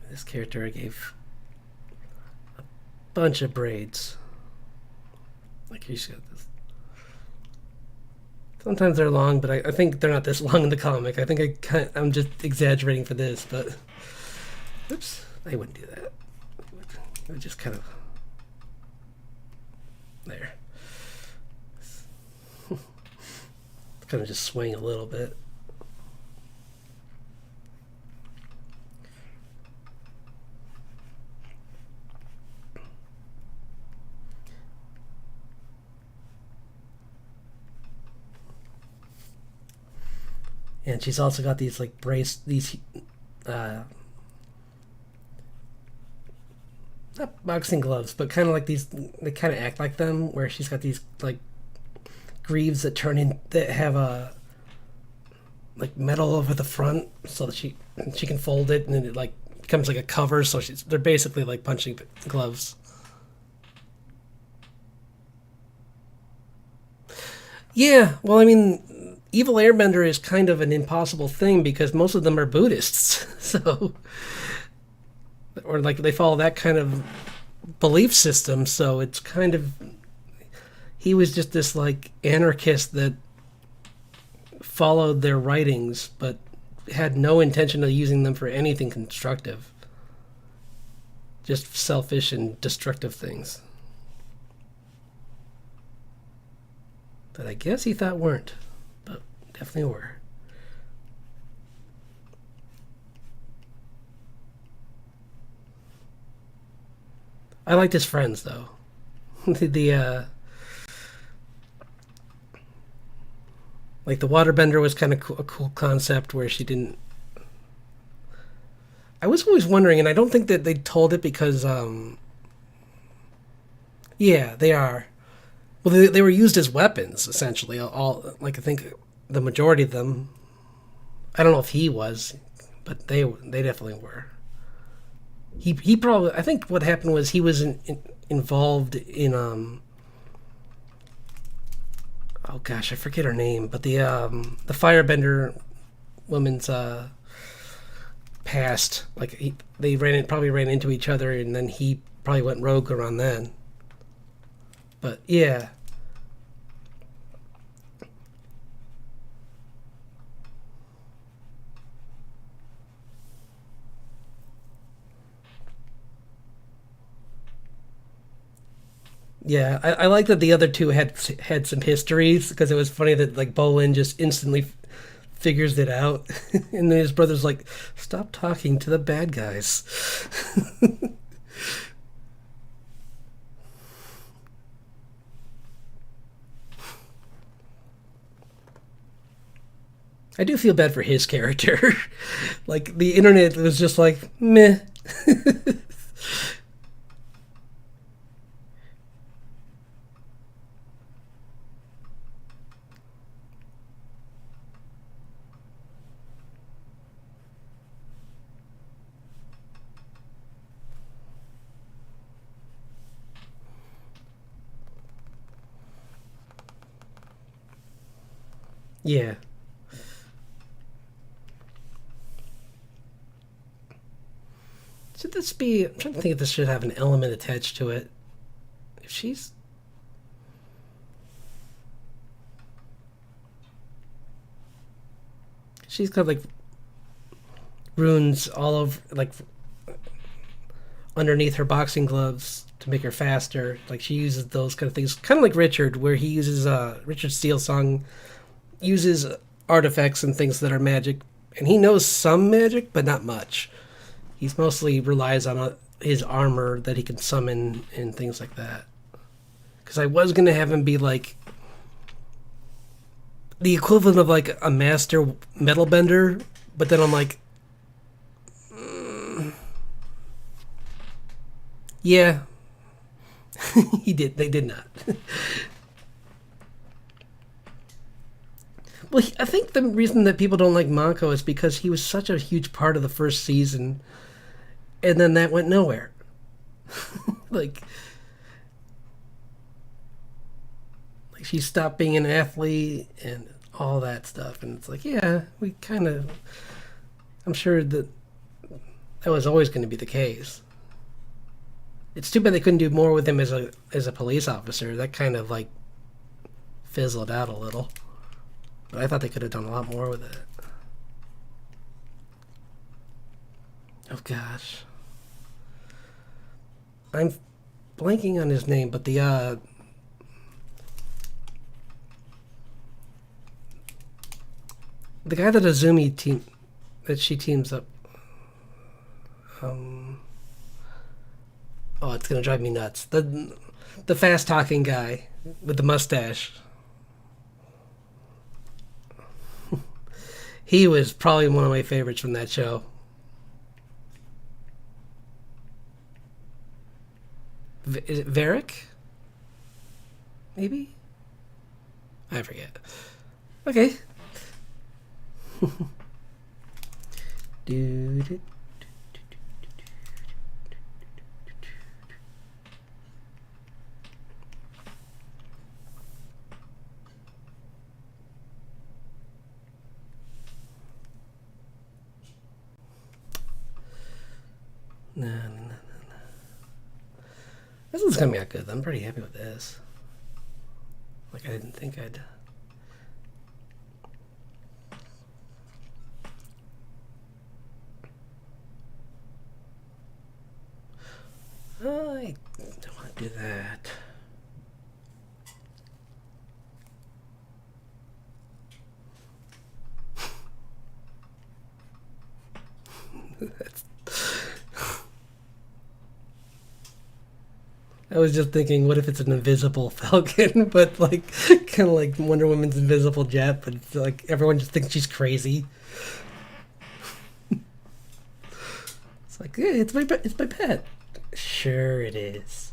This character I gave a bunch of braids. Like he's got this. Sometimes they're long, but I think they're not this long in the comic. I think I'm just exaggerating for this, but oops, I wouldn't do that. I would just kind of there. Kind of just swing a little bit. And she's also got these like these not boxing gloves, but kind of like these. They kind of act like them, where she's got these like greaves that turn in that have a like metal over the front, so that she can fold it, and then it like becomes like a cover. So they're basically like punching gloves. Yeah, well, I mean, evil airbender is kind of an impossible thing because most of them are Buddhists, so or like they follow that kind of belief system. So it's kind of he was just this like anarchist that followed their writings, but had no intention of using them for anything constructive. Just selfish and destructive things. That I guess he thought weren't, but definitely were. I liked his friends though. the like the waterbender was kind of a cool concept where she didn't. I was always wondering, and I don't think that they told it because yeah, they are. Well, they were used as weapons essentially. All like I think the majority of them. I don't know if he was, but they definitely were. He probably. I think what happened was he was involved in oh gosh, I forget her name, but the firebender woman's past. Like they probably ran into each other, and then he probably went rogue around then. But yeah, yeah, I like that the other two had some histories because it was funny that like Bolin just instantly figures it out, and then his brother's like, "Stop talking to the bad guys." I do feel bad for his character. Like the internet was just like meh. Yeah. Should this be? I'm trying to think if this should have an element attached to it. If she's got like runes all over, like underneath her boxing gloves to make her faster. Like she uses those kind of things, kind of like Richard, where he uses Richard Steelsong uses artifacts and things that are magic, and he knows some magic, but not much. He's mostly relies on his armor that he can summon and things like that. Because I was gonna have him be like the equivalent of like a master metal bender, but then I'm like, yeah, he did. They did not. Well, I think the reason that people don't like Manko is because he was such a huge part of the first season, and then that went nowhere. like, like she stopped being an athlete and all that stuff, and it's like, yeah, we kind of. I'm sure that that was always going to be the case. It's too bad they couldn't do more with him as a police officer. That kind of like fizzled out a little. But I thought they could have done a lot more with it. Oh gosh, I'm blanking on his name, but the guy that Azumi team that she teams up. Um, oh, it's gonna drive me nuts. The fast talking guy with the mustache. He was probably one of my favorites from that show. Is it Varric? Maybe? I forget. Okay. Dude. No. This one's coming out good. I'm pretty happy with this. Like, I didn't think I'd... I don't want to do that. I was just thinking, what if it's an invisible Falcon, but like kind of like Wonder Woman's invisible jet, but it's like everyone just thinks she's crazy. It's like, yeah, it's my pet. Sure, it is.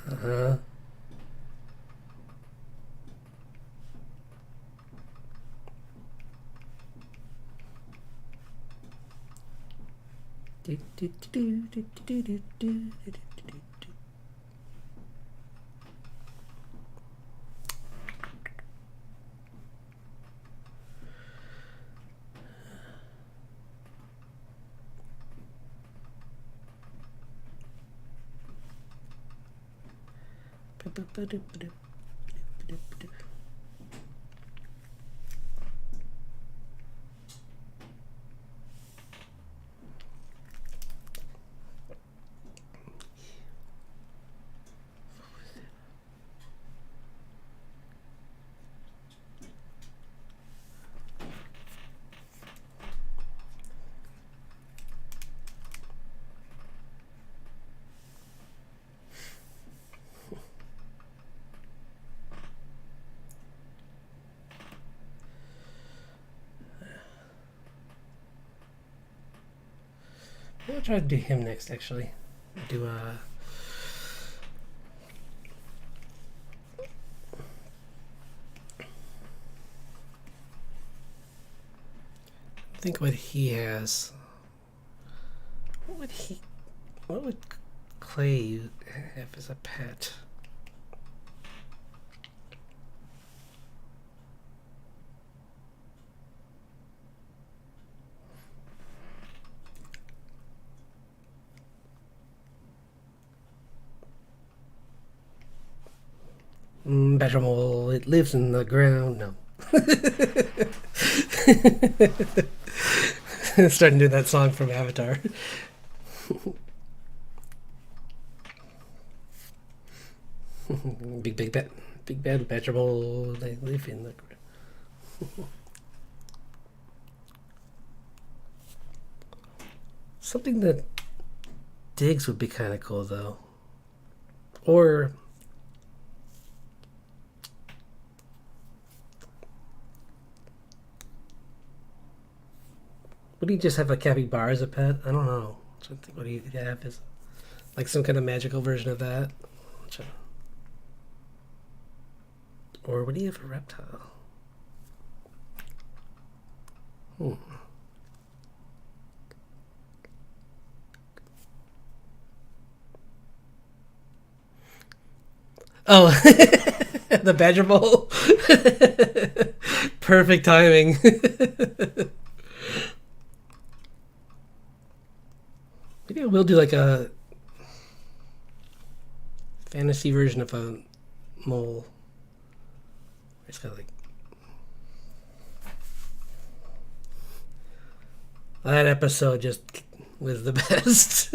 Uh huh. Do, do, do, do, do, do, do, do, do, do. I'll try to do him next, actually. Do think what he has. What would Clay have as a pet? Vegetable, it lives in the ground. No. Starting to do that song from Avatar. Big bad vegetable, they live in the ground. Something that digs would be kind of cool, though. Or would he just have a capybara as a pet? I don't know. I think what he could have is like some kind of magical version of that. Or would he have a reptile? Oh, the Badger Bowl. Perfect timing. Maybe we'll do like a fantasy version of a mole. It's got like that episode just was the best.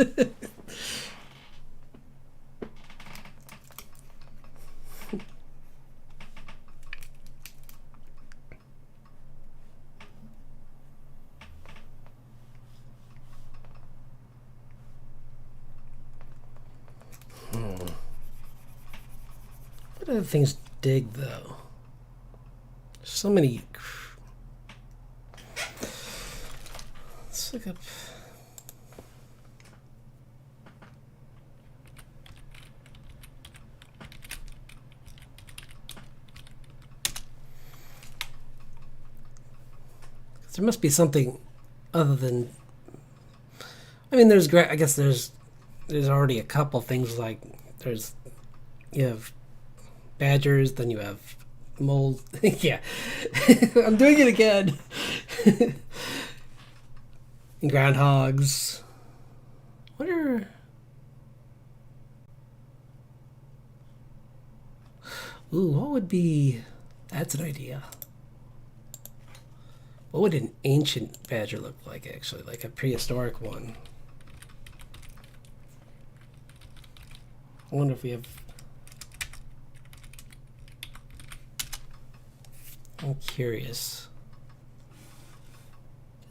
What other things dig though? So many. Let's look up. There must be something other than. I mean, I guess there's already a couple things like you have badgers, then you have mold. Yeah, I'm doing it again. And groundhogs. What are? Ooh, what would be? That's an idea. What would an ancient badger look like, actually? Like a prehistoric one? I wonder if we have... I'm curious.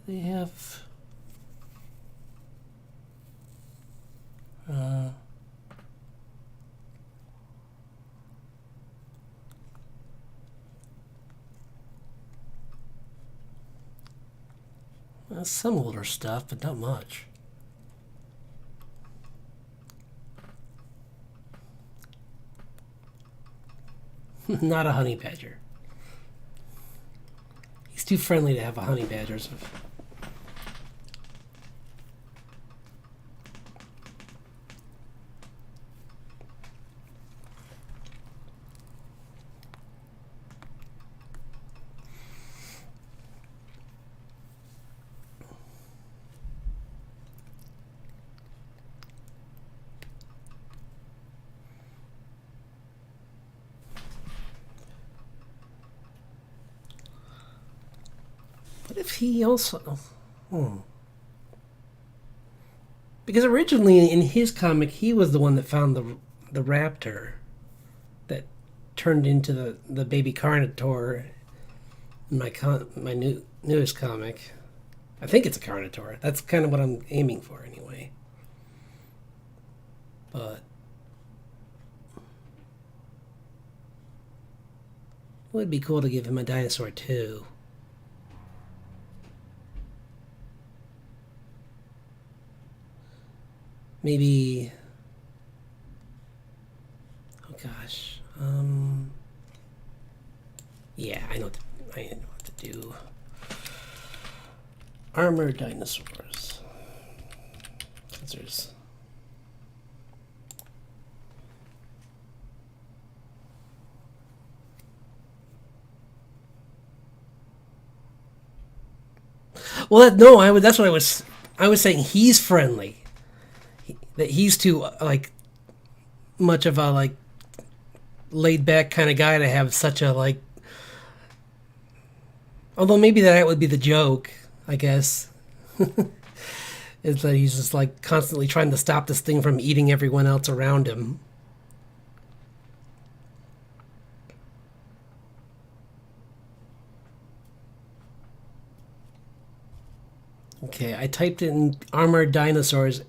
Do they have... some older stuff, but not much. Not a honey badger. He's too friendly to have a honey badger. So. What if he also... Because originally in his comic, he was the one that found the raptor that turned into the baby Carnotaur in my newest comic. I think it's a Carnotaur. That's kind of what I'm aiming for anyway. But... it would be cool to give him a dinosaur too. Maybe... oh gosh. Yeah, I know what to do. Armored dinosaurs. Since there's... well, no, that's what I was saying. He's friendly. That he's too like much of a like laid back kind of guy to have such a like. Although maybe that would be the joke, I guess. Is that he's just like constantly trying to stop this thing from eating everyone else around him. Okay, I typed in armored dinosaurs,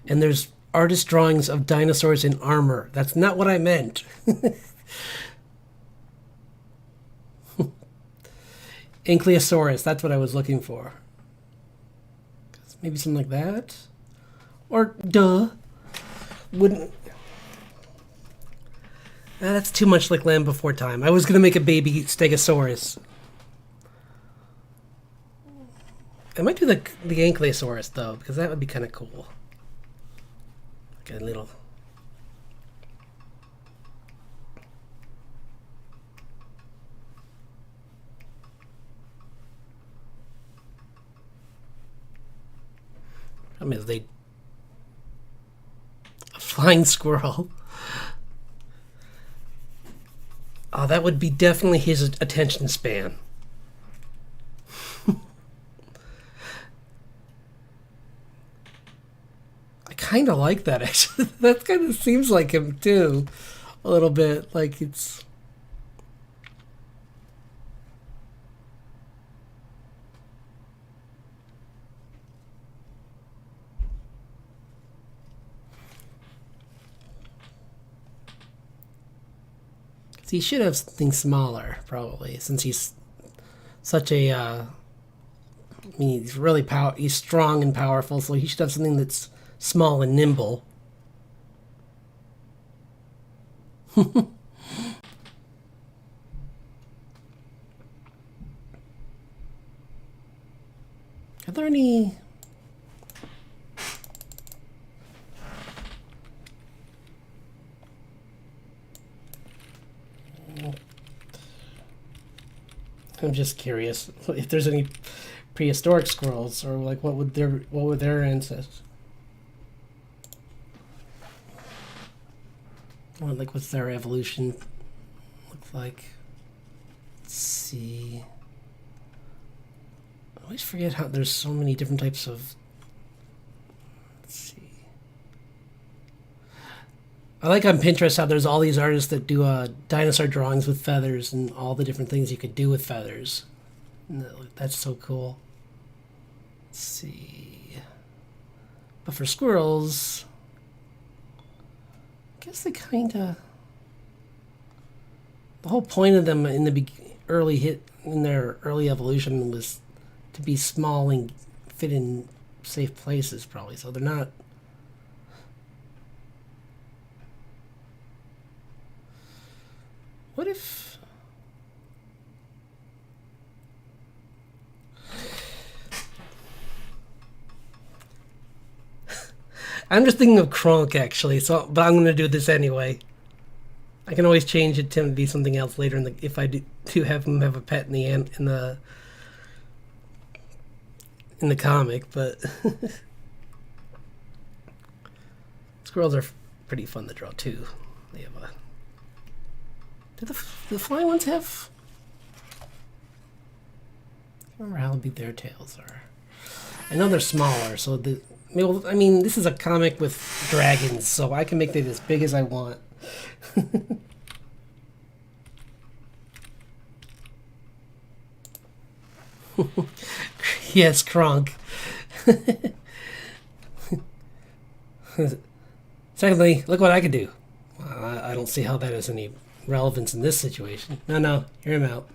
and there's artist drawings of dinosaurs in armor. That's not what I meant. Ankylosaurus, that's what I was looking for. Maybe something like that? Or, duh. Wouldn't... that's too much like Land Before Time. I was going to make a baby Stegosaurus. I might do the Ankylosaurus, though, because that would be kind of cool. Like a little... I mean, a flying squirrel. Oh, that would be definitely his attention span. I kind of like that, actually. That kind of seems like him, too. A little bit. Like it's... he should have something smaller, probably, since he's such a... I mean, he's really he's strong and powerful, so he should have something that's small and nimble. Are there any... I'm just curious if there's any prehistoric squirrels, or like what would their ancestors, or like what's their evolution look like? Let's see. I always forget how there's so many different types of. Let's see. I like on Pinterest how there's all these artists that do dinosaur drawings with feathers and all the different things you could do with feathers. That's so cool. Let's see. But for squirrels, I guess they kind of... The whole point of them in the in their early evolution was to be small and fit in safe places, probably. So they're not... What if... I'm just thinking of Kronk, actually, but I'm going to do this anyway. I can always change it to be something else later if I do have him have a pet in the comic, but squirrels are pretty fun to draw too. They have a... Do the flying ones have... I don't remember how big their tails are. I know they're smaller, so I mean, this is a comic with dragons, so I can make it as big as I want. Yes, Kronk. Secondly, look what I can do. Well, I don't see how that has any relevance in this situation. No, hear him out.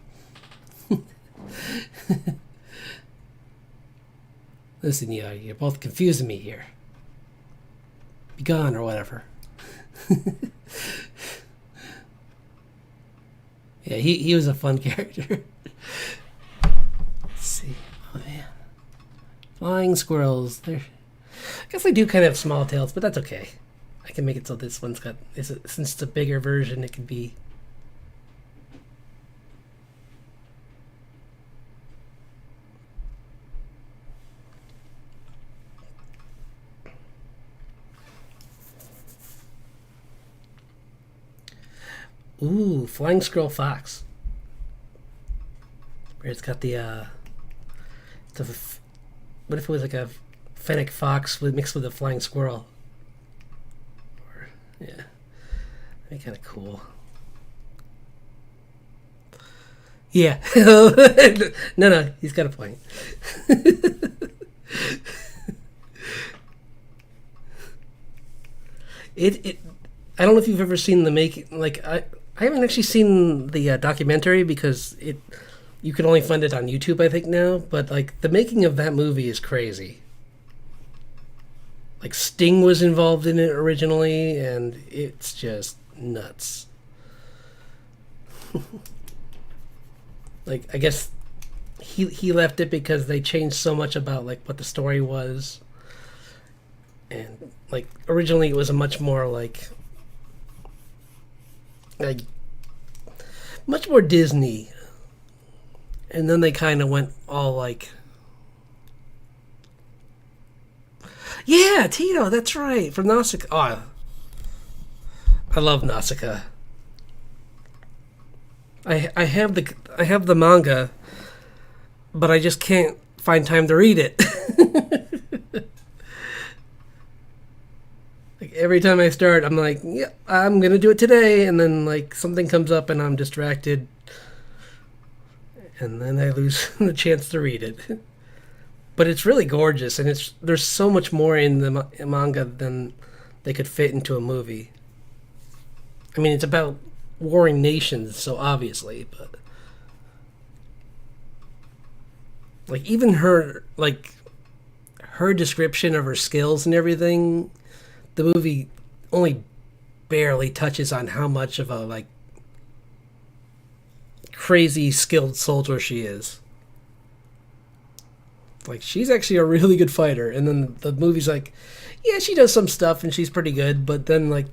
Listen, you're both confusing me here. Be gone or whatever. Yeah, he was a fun character. Let's see. Oh man, flying squirrels. I guess they do kind of have small tails, but that's okay. I can make it so this one's got. Since it's a bigger version, it can be. Ooh, flying squirrel fox. Where it's got the what if it was like a fennec fox mixed with a flying squirrel? Or, yeah, that'd be kind of cool. Yeah. No, he's got a point. I don't know if you've ever seen the making. Like I haven't actually seen the documentary because you can only find it on YouTube, I think, now. But like the making of that movie is crazy. Like Sting was involved in it originally, and it's just nuts. Like I guess he left it because they changed so much about like what the story was, and like originally it was a much more like much more Disney, and then they kind of went all like, yeah, Tito, that's right, from Nausicaa. Oh, I love Nausicaa. I have the manga, but I just can't find time to read it. Like every time I start, I'm like, yeah, I'm gonna do it today, and then like something comes up and I'm distracted, and then I lose the chance to read it. But it's really gorgeous, and there's so much more in the manga than they could fit into a movie. I mean, it's about warring nations, so obviously, but like even her description of her skills and everything, the movie only barely touches on how much of a like crazy skilled soldier she is. Like, she's actually a really good fighter. And then the movie's like, yeah, she does some stuff and she's pretty good. But then, like,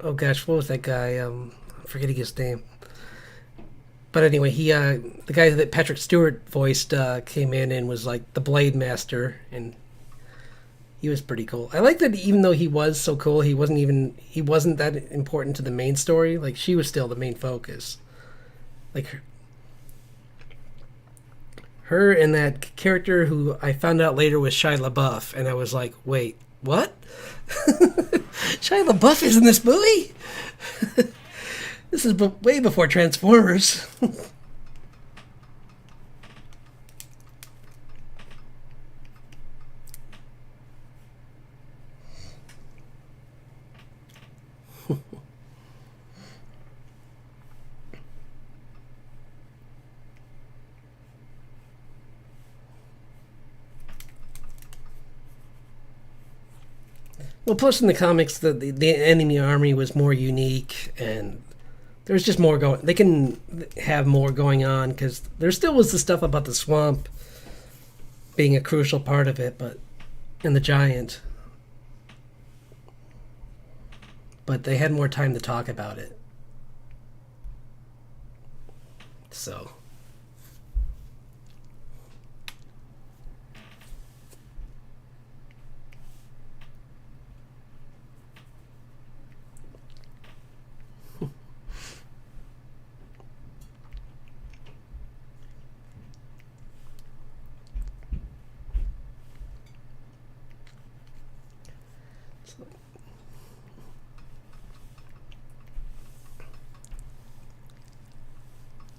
oh gosh, what was that guy? I'm forgetting his name. But anyway, the guy that Patrick Stewart voiced came in and was like the Blade Master, and he was pretty cool. I like that even though he was so cool, he wasn't that important to the main story. Like, she was still the main focus. Like, her and that character who I found out later was Shia LaBeouf, and I was like, wait, what? Shia LaBeouf is in this movie? This is way before Transformers. Well, plus in the comics, the enemy army was more unique, and there's just more going. They can have more going on because there still was the stuff about the swamp being a crucial part of it, but and the giant. But they had more time to talk about it. So.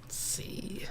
Let's see.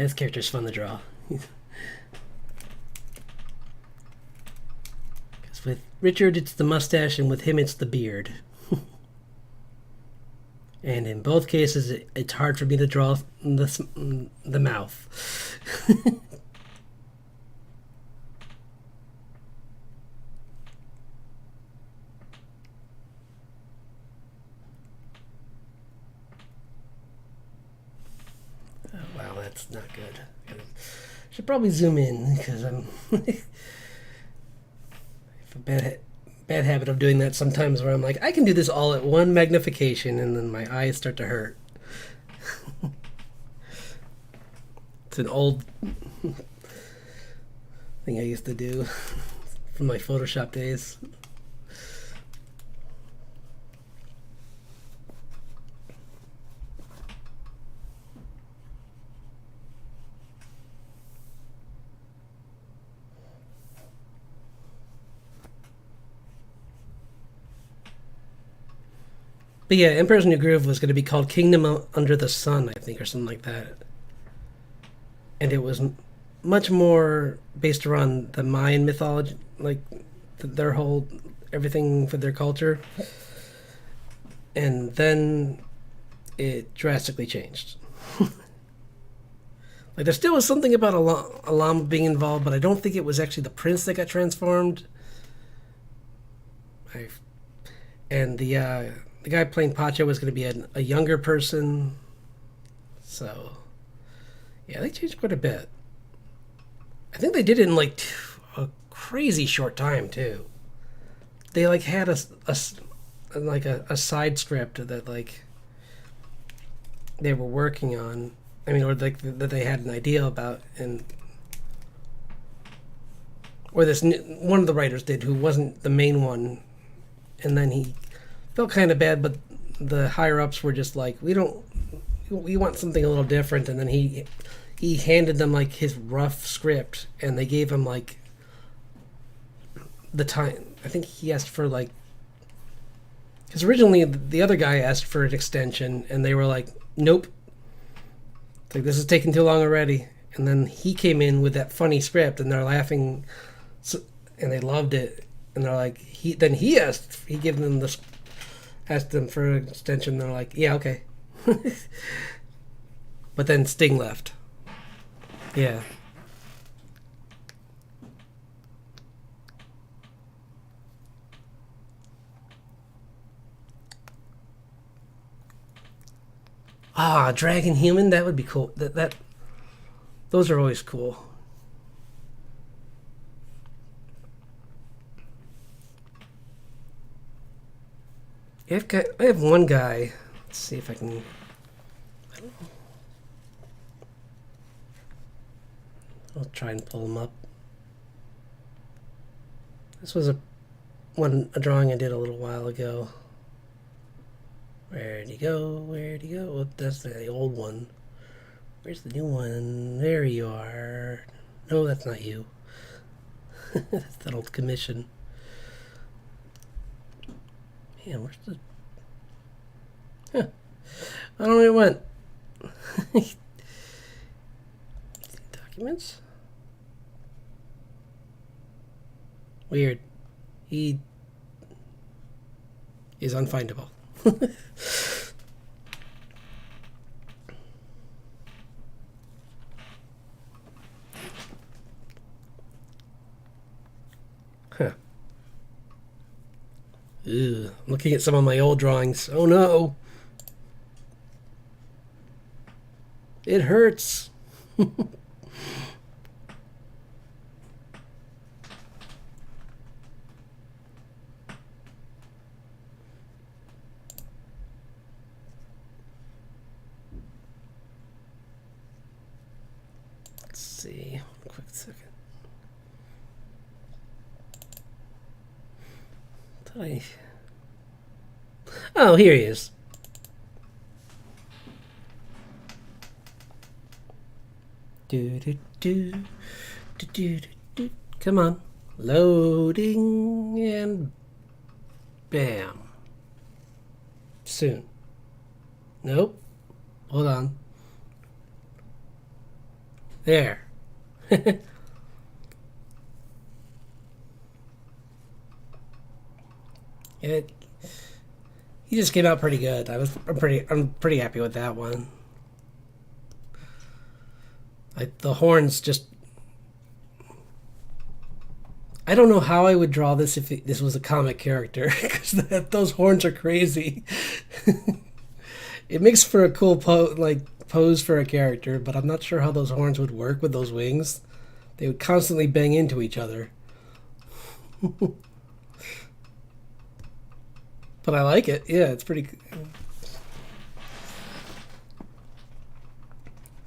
Yeah, this character's fun to draw. Because with Richard, it's the mustache, and with him, it's the beard. And in both cases, it's hard for me to draw the mouth. Oh, wow, that's not good. Should probably zoom in because I'm a bad habit of doing that sometimes, where I'm like, I can do this all at one magnification, and then my eyes start to hurt. It's an old thing I used to do from my Photoshop days. But yeah, Emperor's New Groove was going to be called Kingdom Under the Sun, I think, or something like that. And it was much more based around the Mayan mythology, like their whole everything for their culture. And then it drastically changed. Like, there still was something about a llama being involved, but I don't think it was actually the prince that got transformed. And the guy playing Pacha was going to be a younger person. So, yeah, they changed quite a bit. I think they did it in like a crazy short time too. They like had a like a side script that like they were working on. I mean, or like that they had an idea about, and or this one of the writers did who wasn't the main one, and then he felt kind of bad, but the higher ups were just like, we want something a little different, and then he handed them like his rough script, and they gave him like the time. I think he asked for like, because originally the other guy asked for an extension, and they were like, nope, it's like this is taking too long already. And then he came in with that funny script, and they're laughing, and they loved it. And they're like, he gave them this, asked them for an extension. They're like, yeah, okay. But then Sting left. Yeah. Ah, Dragon Human, that would be cool. Those are always cool. I have one guy. Let's see if I can. I'll try and pull him up. This was a drawing I did a little while ago. Where'd he go? Where'd he go? Oh, that's the old one. Where's the new one? There you are. No, that's not you. That's that old commission. Yeah, where's the... Huh. I don't know where it went. Documents? Weird. He is unfindable. Huh. Ew, I'm looking at some of my old drawings. Oh no! It hurts. Let's see. Quick second. Oh, here he is. Do do do do do do. Come on, loading and bam. Soon. Nope. Hold on. There. He just came out pretty good. I'm pretty happy with that one. The horns just... I don't know how I would draw this if this was a comic character, because those horns are crazy. It makes for a cool pose for a character, but I'm not sure how those horns would work with those wings. They would constantly bang into each other. But I like it. Yeah, it's pretty...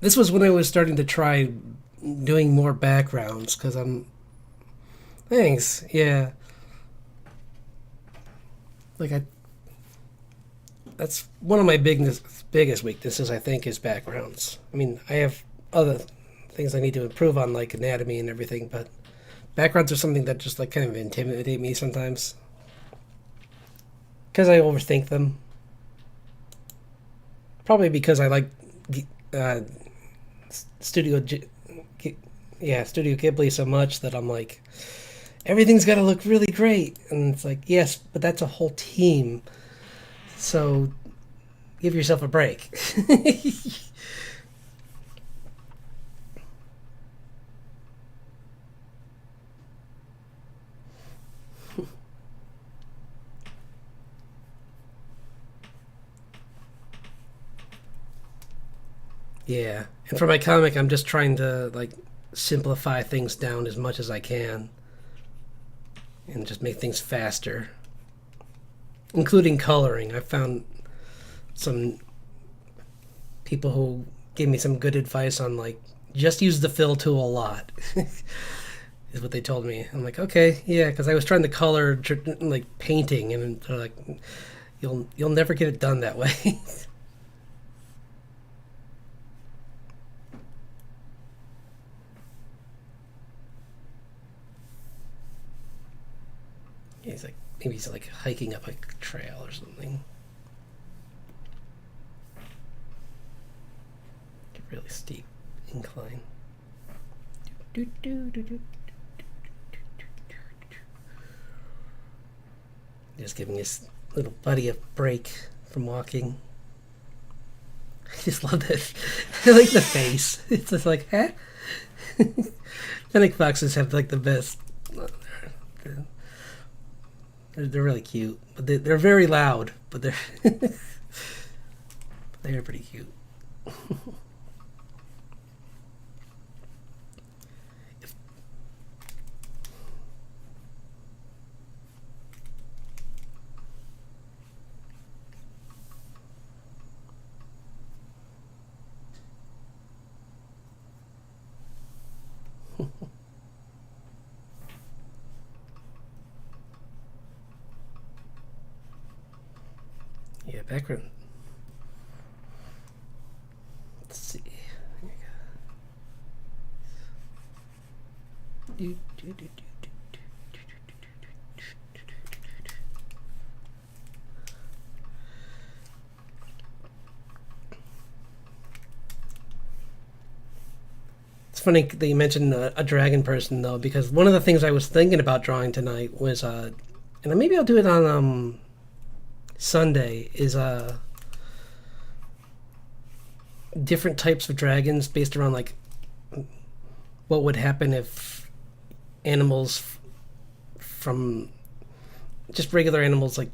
This was when I was starting to try doing more backgrounds, because I'm... Thanks, yeah. That's one of my biggest weaknesses, I think, is backgrounds. I mean, I have other things I need to improve on, like anatomy and everything, but backgrounds are something that just kind of intimidate me sometimes. Because I overthink them. Probably because I like Studio Ghibli so much that I'm like, everything's got to look really great. And it's like, yes, but that's a whole team. So give yourself a break. Yeah, and for my comic, I'm just trying to simplify things down as much as I can, and just make things faster. including coloring. I found some people who gave me some good advice on like just use the fill tool a lot. Is what they told me. I'm like, okay, yeah, because I was trying to color like painting, and they're like, you'll never get it done that way. He's like, maybe he's like hiking up a trail or something. Really steep incline. Just giving his little buddy a break from walking. I just love this. I like the face. It's just like, huh? Fennec foxes have like the best. They're really cute, but they're very loud. But they're pretty cute. Yeah, background. Let's see. Here we go. It's funny that you mentioned a dragon person, though, because one of the things I was thinking about drawing tonight was, and maybe I'll do it on Sunday, is different types of dragons based around like what would happen if animals from just regular animals like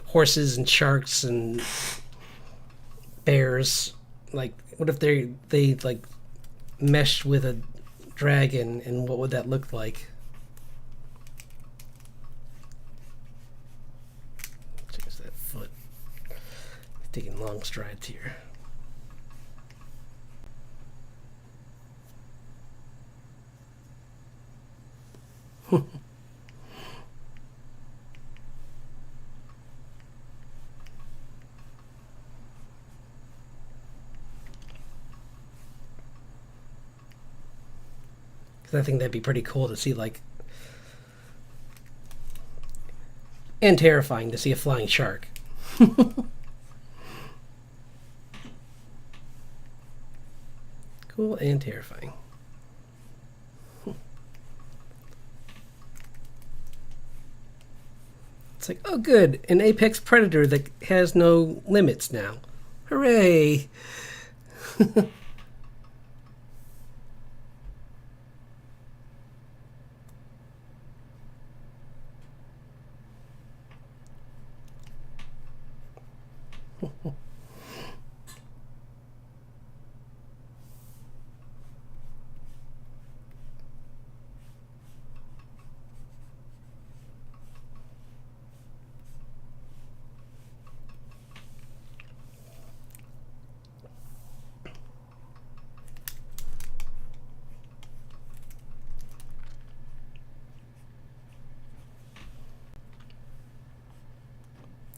horses and sharks and bears, like what if they like meshed with a dragon, and what would that look like? Change that foot. Taking long strides here. I think that'd be pretty cool to see, like, and terrifying to see a flying shark. Cool and terrifying. It's like, oh, good, an apex predator that has no limits now. Hooray!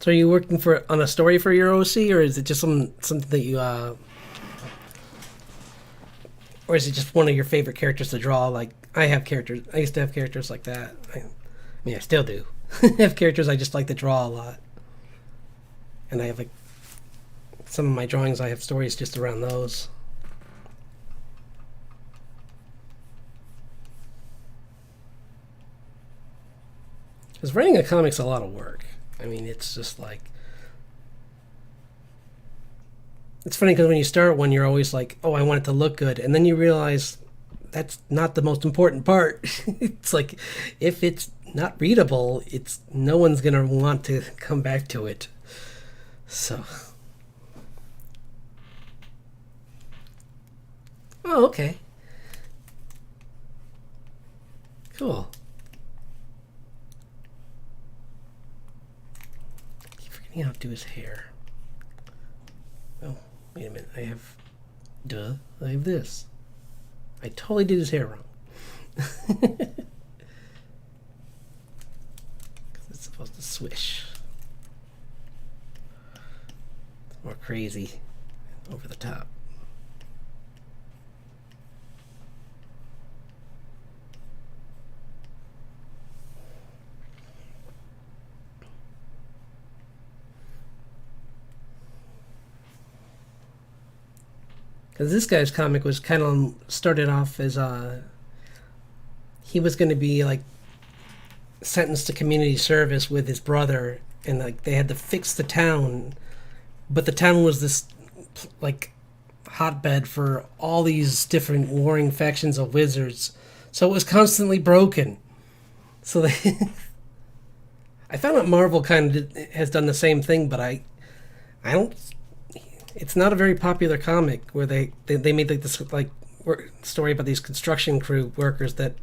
So are you working on a story for your OC, or is it just something that you or is it just one of your favorite characters to draw? Like I used to have characters like that. I mean, I still do. I have characters I just like to draw a lot, and I have like some of my drawings. I have stories just around those. Because writing a comic's a lot of work. I mean, it's just like, it's funny because when you start one, you're always like, oh, I want it to look good. And then you realize that's not the most important part. It's like, if it's not readable, no one's going to want to come back to it. So. Oh, okay. Cool. think I'll do his hair. Oh, wait a minute. I have this. I totally did his hair wrong. It's supposed to swish. It's more crazy over the top. Because this guy's comic was kind of started off as he was going to be like sentenced to community service with his brother, and like they had to fix the town, but the town was this like hotbed for all these different warring factions of wizards, so it was constantly broken. So they, I found out Marvel kind of has done the same thing, but I don't. It's not a very popular comic where they made like this like story about these construction crew workers that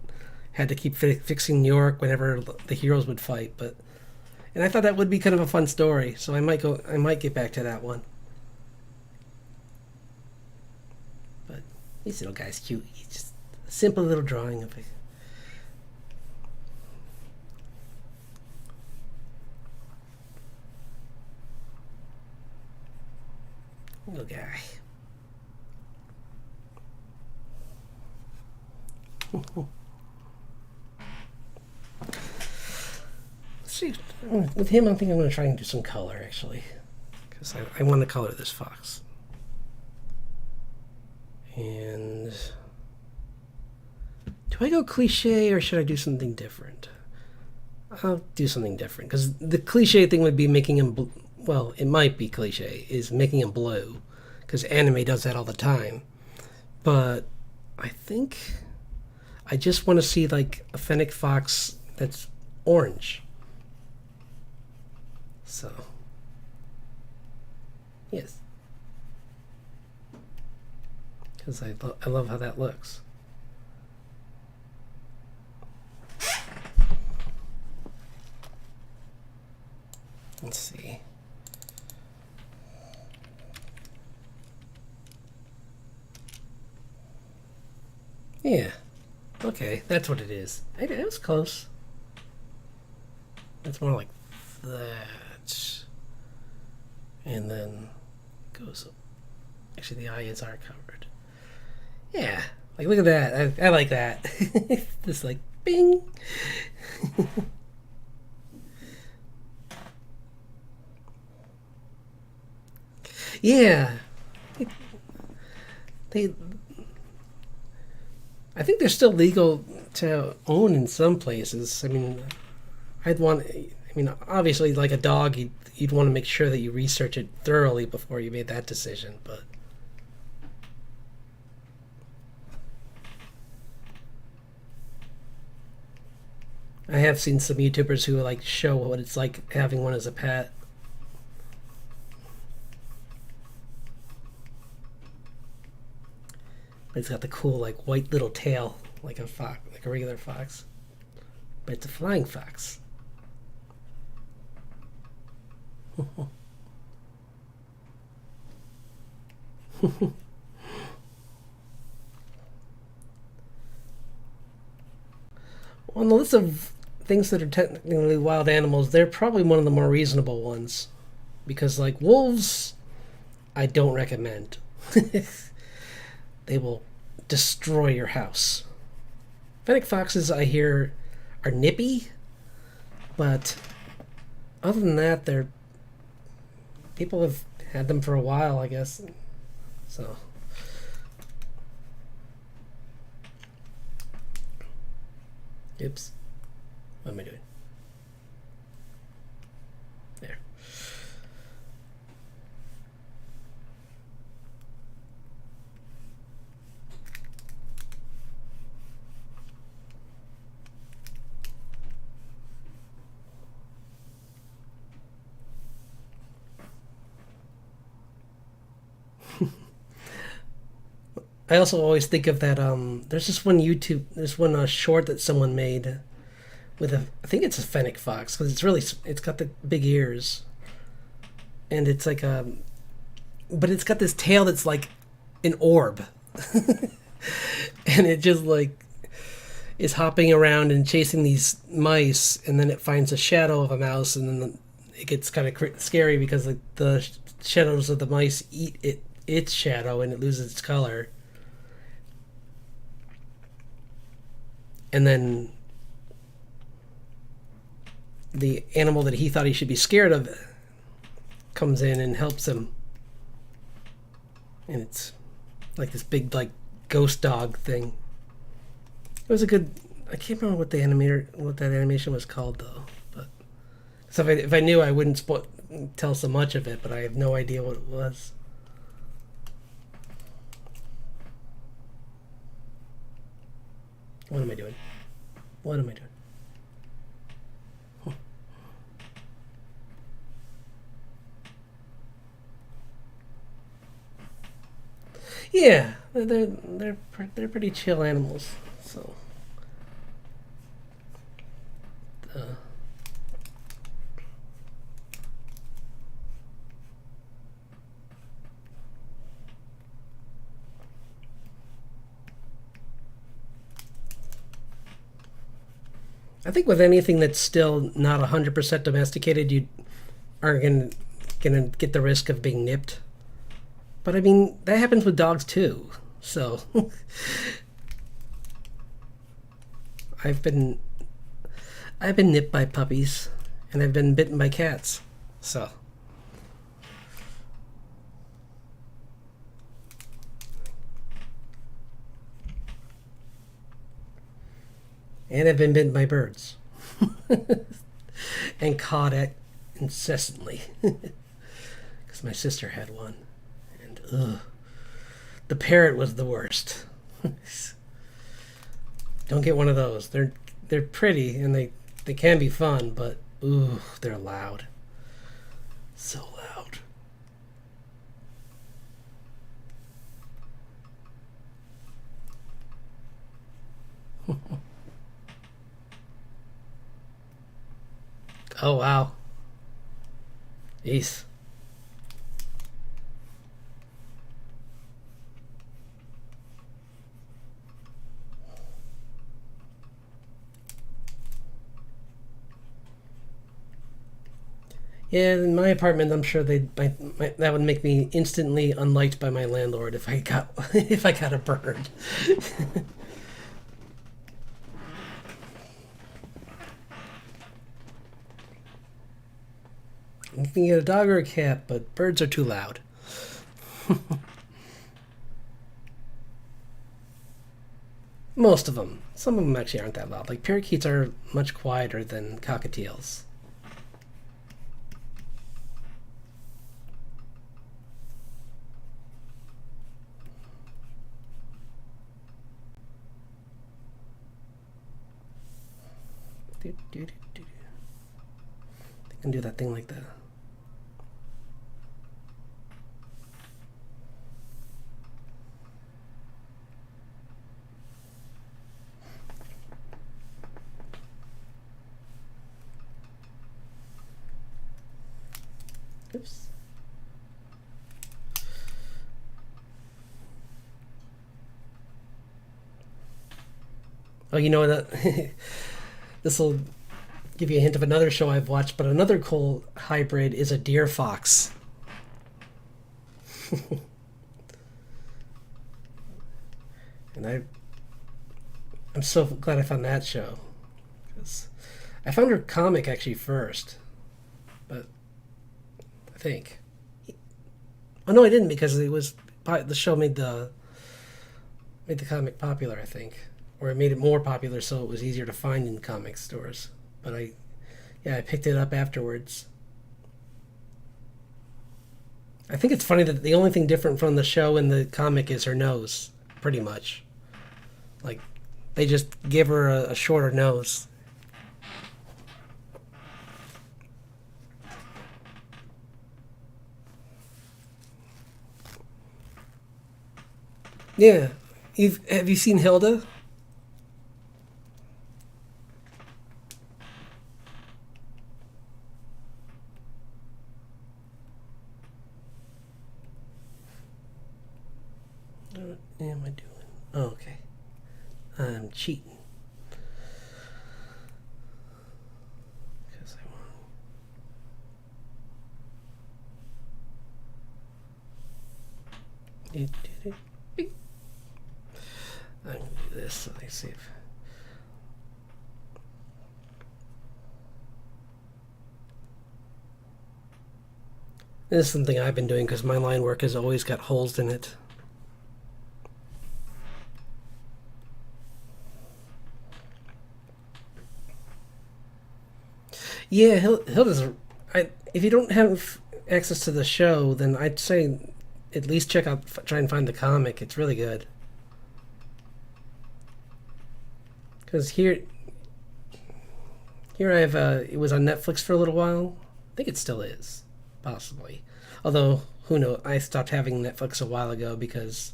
had to keep fixing New York whenever the heroes would fight. And I thought that would be kind of a fun story, so I might get back to that one. But this little guy's cute. He's just a simple little drawing of it. Little guy. See, with him, I think I'm going to try and do some color, actually. Because I want to color this fox. And do I go cliche, or should I do something different? I'll do something different, because the cliche thing would be making him... Well, it might be cliche, is making him blue, because anime does that all the time. But I think I just want to see like a fennec fox that's orange. So, yes, because I love how that looks. Let's see. Yeah. Okay, that's what it is. It was close. It's more like that. And then goes up. Actually, the eyes are covered. Yeah. Like, look at that. I like that. Just like, bing. Yeah. I think they're still legal to own in some places. I mean, obviously, like a dog, you'd want to make sure that you research it thoroughly before you made that decision, but I have seen some YouTubers who like show what it's like having one as a pet. It's got the cool, like, white little tail, like a fox, like a regular fox. But it's a flying fox. On the list of things that are technically wild animals, they're probably one of the more reasonable ones. Because, like, wolves, I don't recommend. They will destroy your house. Fennec foxes, I hear, are nippy, but other than that, people have had them for a while, I guess. So, oops, what am I doing? There. I also always think of that. There's this one short that someone made with I think it's a fennec fox, because it's got the big ears. and it's like a, but it's got this tail that's like an orb, and it just like is hopping around and chasing these mice, and then it finds a shadow of a mouse, and then it gets kind of scary because the shadows of the mice eat its shadow, and it loses its color. And then the animal that he thought he should be scared of comes in and helps him, and it's like this big like ghost dog thing. It was a good. I can't remember what that animation was called though. But so if I knew, I wouldn't tell so much of it. But I have no idea what it was. What am I doing? What am I doing? Yeah, they're pretty chill animals. So, uh, I think with anything that's still not 100% domesticated, you are gonna get the risk of being nipped. But I mean, that happens with dogs too. So, I've been I've been nipped by puppies, and I've been bitten by cats. So, and I've been bitten by birds, and caught it incessantly, because my sister had one, and the parrot was the worst. Don't get one of those. They're pretty, and they can be fun, but ooh, they're loud. So loud. Oh wow. Jeez. Yeah, in my apartment, I'm sure that would make me instantly unliked by my landlord if I got if I got a bird. You can get a dog or a cat, but birds are too loud. Most of them. Some of them actually aren't that loud. Like parakeets are much quieter than cockatiels. They can do that thing like that. Oops. Oh, you know that this will give you a hint of another show I've watched, but another cool hybrid is a deer fox. And I'm so glad I found that show, because I found her comic actually first, but I think, oh no, I didn't, because it was the show made the comic popular, I think, or it made it more popular, so it was easier to find in comic stores. But I picked it up afterwards. I think it's funny that the only thing different from the show and the comic is her nose, pretty much. Like, they just give her a shorter nose. Yeah. Have you seen Hilda? cheating. 'Cause I'm gonna do this. So let's see if. This is something I've been doing because my line work has always got holes in it. Yeah, Hilda's. If you don't have access to the show, then I'd say at least try and find the comic. It's really good. Because here I have. It was on Netflix for a little while. I think it still is, possibly. Although who knows? I stopped having Netflix a while ago because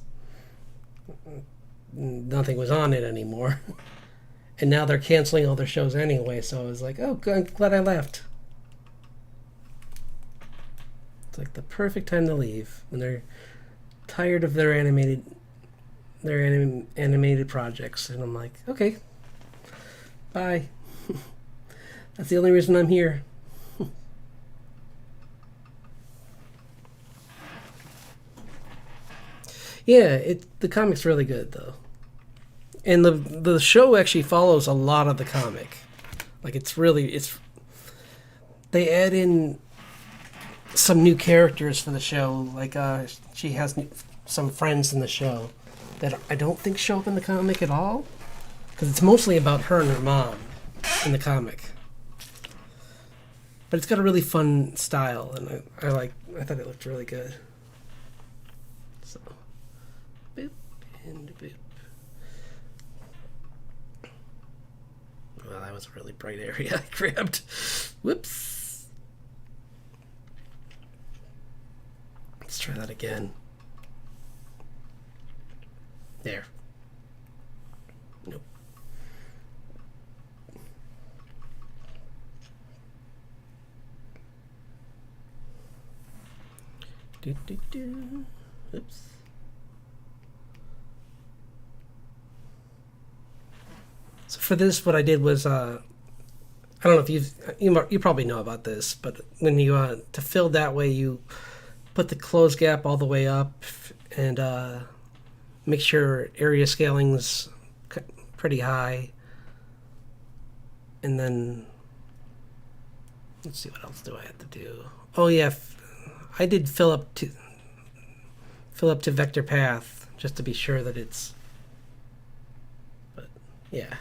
nothing was on it anymore. And now they're canceling all their shows anyway, so I was like, oh, I'm glad I left. It's like the perfect time to leave when they're tired of their animated projects, and I'm like, okay, bye. That's the only reason I'm here. Yeah, the comic's really good though. And the show actually follows a lot of the comic. Like it's they add in some new characters for the show. Like she has some friends in the show that I don't think show up in the comic at all, because it's mostly about her and her mom in the comic. But it's got a really fun style, and I thought it looked really good. So, boop and boop. Well, that was a really bright area I grabbed. Whoops. Let's try that again. There. Nope. Oops. So for this, what I did was, I don't know if you probably know about this, but when you, to fill that way, you put the close gap all the way up and make sure area scaling's pretty high. And then, let's see, what else do I have to do? Oh yeah, I did fill up to vector path just to be sure that it's, but yeah.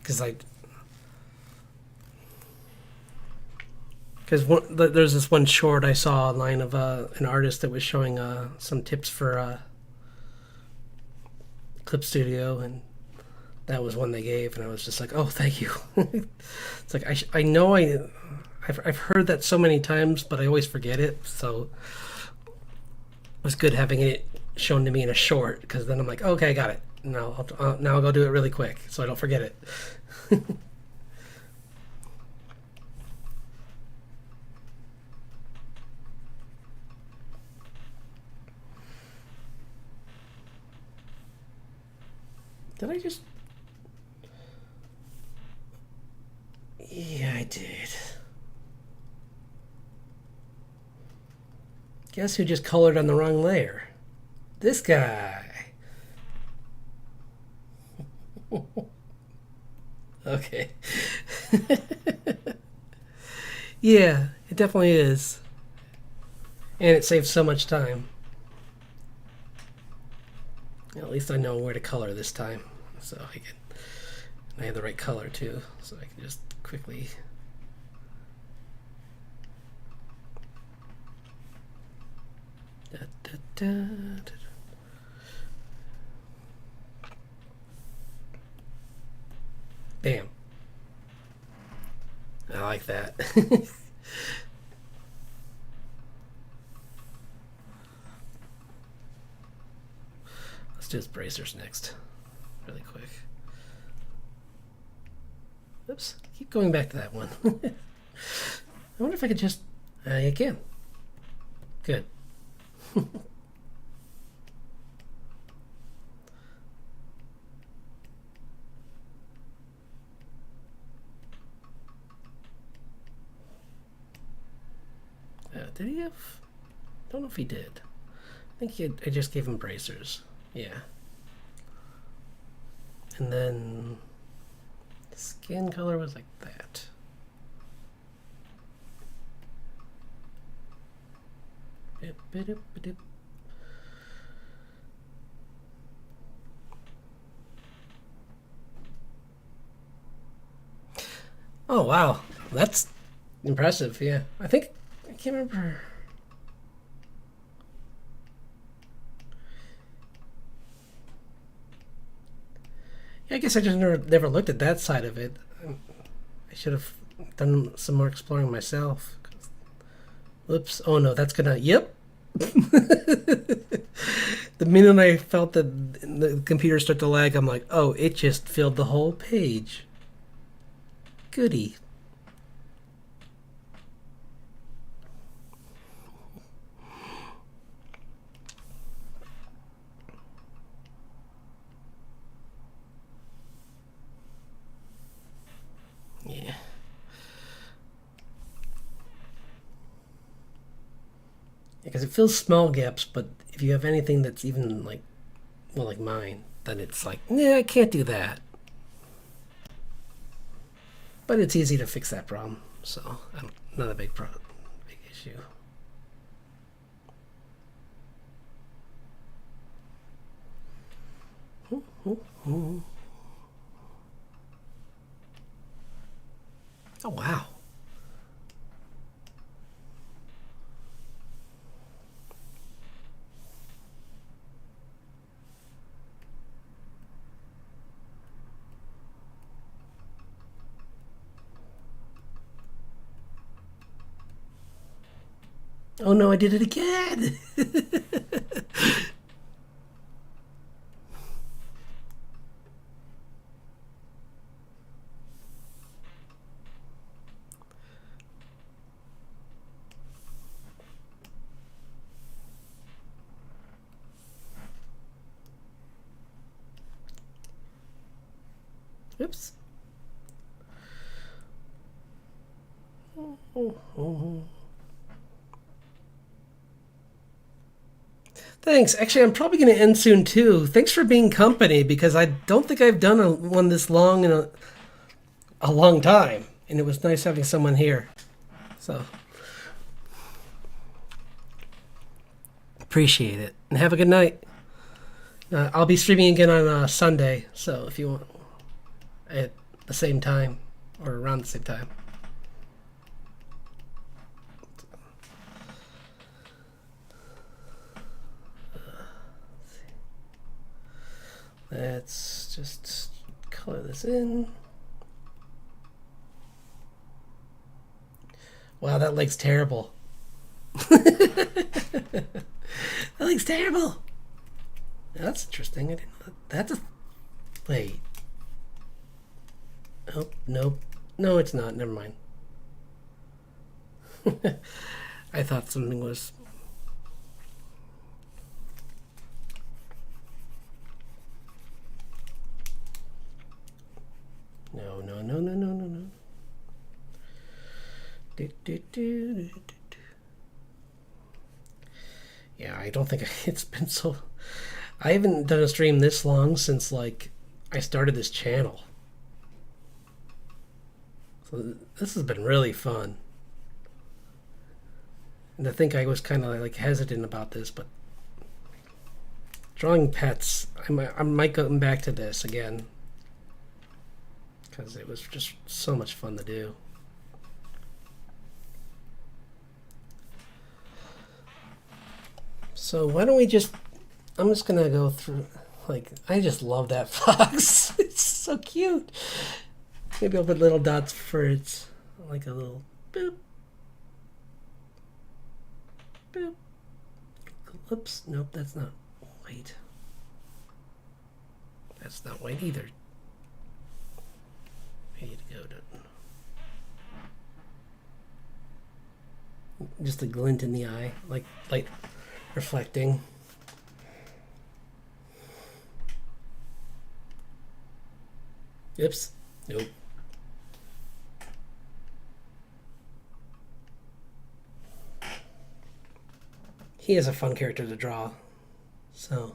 Because there's this one short I saw online of an artist that was showing some tips for Clip Studio, and that was one they gave, and I was just like, oh, thank you. It's like I know I've heard that so many times, but I always forget it. So it was good having it shown to me in a short, because then I'm like, okay, I got it. Now I'll go do it really quick so I don't forget it. Did I just... Yeah, I did. Guess who just colored on the wrong layer? This guy. Okay. Yeah, it definitely is. And it saves so much time. At least I know where to color this time. So I have the right color too. So I can just quickly... Da, da, da, da. Bam. I like that. Let's do his bracers next. Really quick. Oops. Keep going back to that one. I wonder if I could just... you can. Good. Did he have? Don't know if he did. I think I just gave him bracers. Yeah. And then skin color was like that. Oh wow, that's impressive. Yeah, I think I can't remember. Yeah, I guess I just never looked at that side of it. I should have done some more exploring myself. Whoops. Oh no, that's gonna. Yep. The minute I felt that the computer start to lag, I'm like, oh, it just filled the whole page. Goody. Yeah. Because it fills small gaps, but if you have anything that's even like, well, like mine, then it's like, yeah, I can't do that. But it's easy to fix that problem, so not a big big issue. Oh wow. Oh no, I did it again. Oops. Thanks. Actually, I'm probably going to end soon too. Thanks for being company because I don't think I've done one this long in a long time, and it was nice having someone here. So appreciate it, and have a good night. I'll be streaming again on Sunday, so if you want at the same time or around the same time. Let's just color this in. Wow, that lake's terrible. That lake's terrible. That's interesting. I didn't know that's a. Wait. Oh, nope. No, it's not. Never mind. I thought something was. No, no, no, no, no, no, no. Yeah, I don't think it's been so. I haven't done a stream this long since like I started this channel. So this has been really fun. And I think I was kind of like hesitant about this, but drawing pets, I might go back to this again because it was just so much fun to do. So why don't we just? I'm just gonna go through. Like I just love that fox. It's so cute. Maybe I'll put little dots for its like a little boop. Boop. Oops. Nope, that's not white. That's not white either. Way to go, just a glint in the eye, like light reflecting. Oops. Nope. he is a fun character to draw. So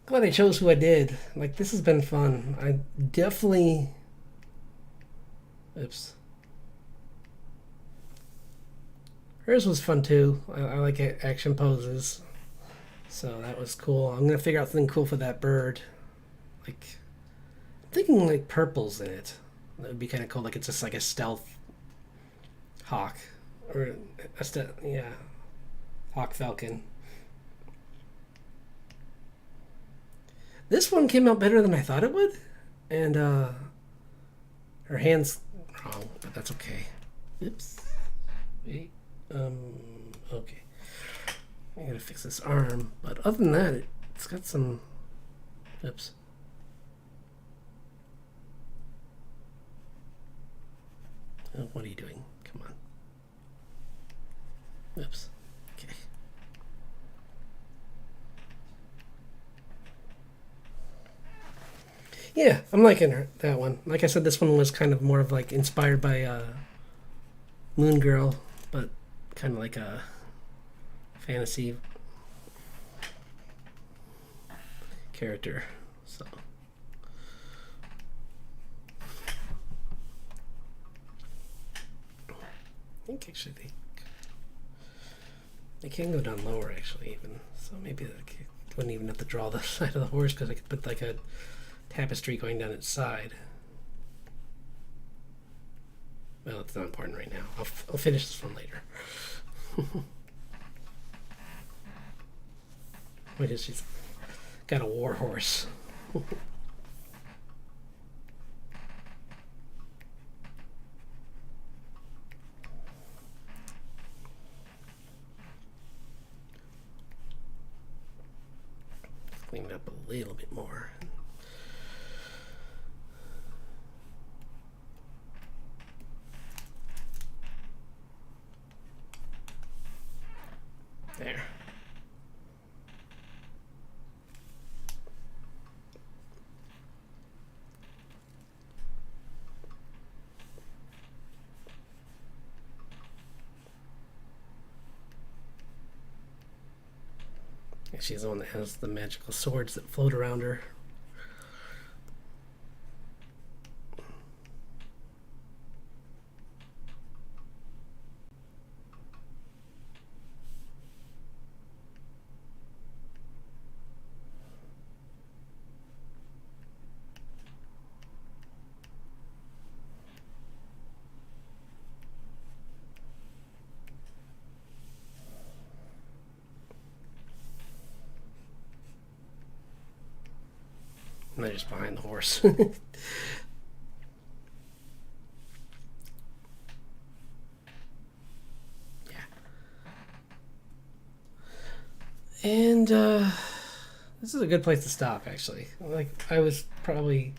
glad I chose who I did. Like, this has been fun. I definitely. Oops. Hers was fun too. I like action poses. So that was cool. I'm gonna figure out something cool for that bird. Like, I'm thinking like purples in it. That would be kind of cool. Like, it's just like a stealth hawk, or yeah, hawk falcon. This one came out better than I thought it would, and her hand's wrong, but that's okay. Oops. Wait. Okay. I gotta fix this arm, but other than that, it's got some. Oops. Oh, what are you doing? Come on. Oops. Okay. Yeah, I'm liking that one. Like I said, this one was kind of more of like inspired by Moon Girl, but kind of like a fantasy character. So I think actually they can go down lower actually even. So maybe I wouldn't even have to draw the side of the horse because I could put like a tapestry going down its side. Well, it's not important right now. I'll finish this one later. Wait, she's got a war horse. Clean it up a little bit more. There. She's the one that has the magical swords that float around her. And they're just behind the horse. Yeah. And this is a good place to stop, actually. Like, I was probably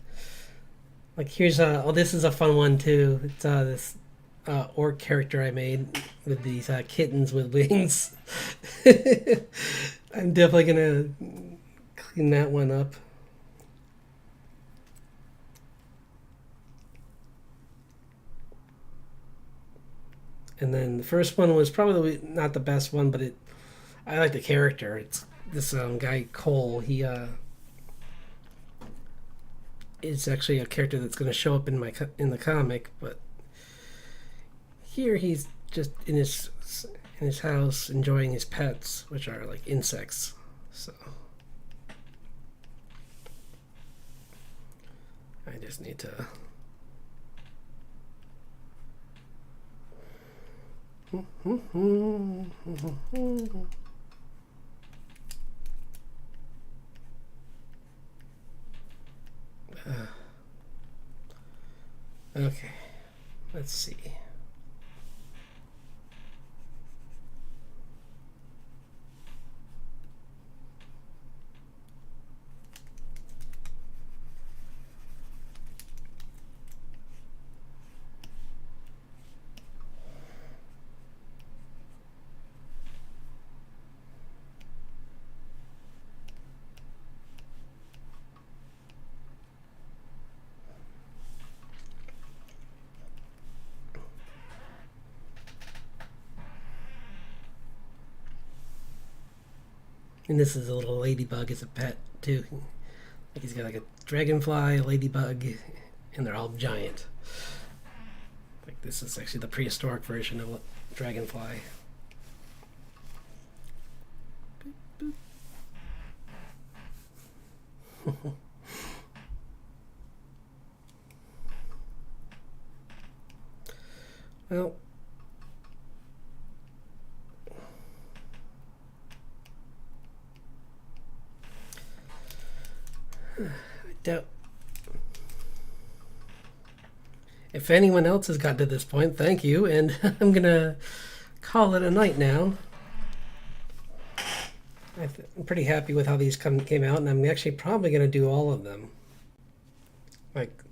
like, here's oh, this is a fun one too. It's this orc character I made with these kittens with wings. I'm definitely gonna clean that one up. And then the first one was probably not the best one, but I like the character. It's this guy Cole. He is actually a character that's going to show up in the comic, but here he's just in his house enjoying his pets, which are like insects. So I just need to. Okay, let's see. And this is a little ladybug as a pet too. He's got like a dragonfly, a ladybug, and they're all giant. Like this is actually the prehistoric version of a dragonfly. Well, I doubt if anyone else has gotten to this point, thank you, and I'm gonna call it a night now. I'm pretty happy with how these came out, and I'm actually probably gonna do all of them. Like,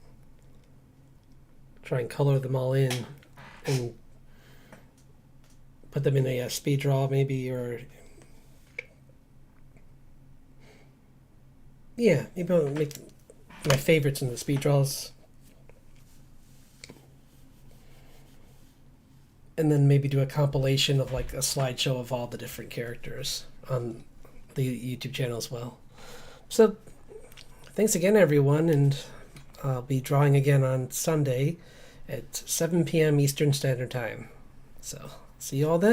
try and color them all in, and put them in a speed draw maybe, or yeah, maybe I'll make my favorites in the speed draws, and then maybe do a compilation of like a slideshow of all the different characters on the YouTube channel as well. So thanks again, everyone, and I'll be drawing again on Sunday at 7 p.m. Eastern Standard Time. So see you all then.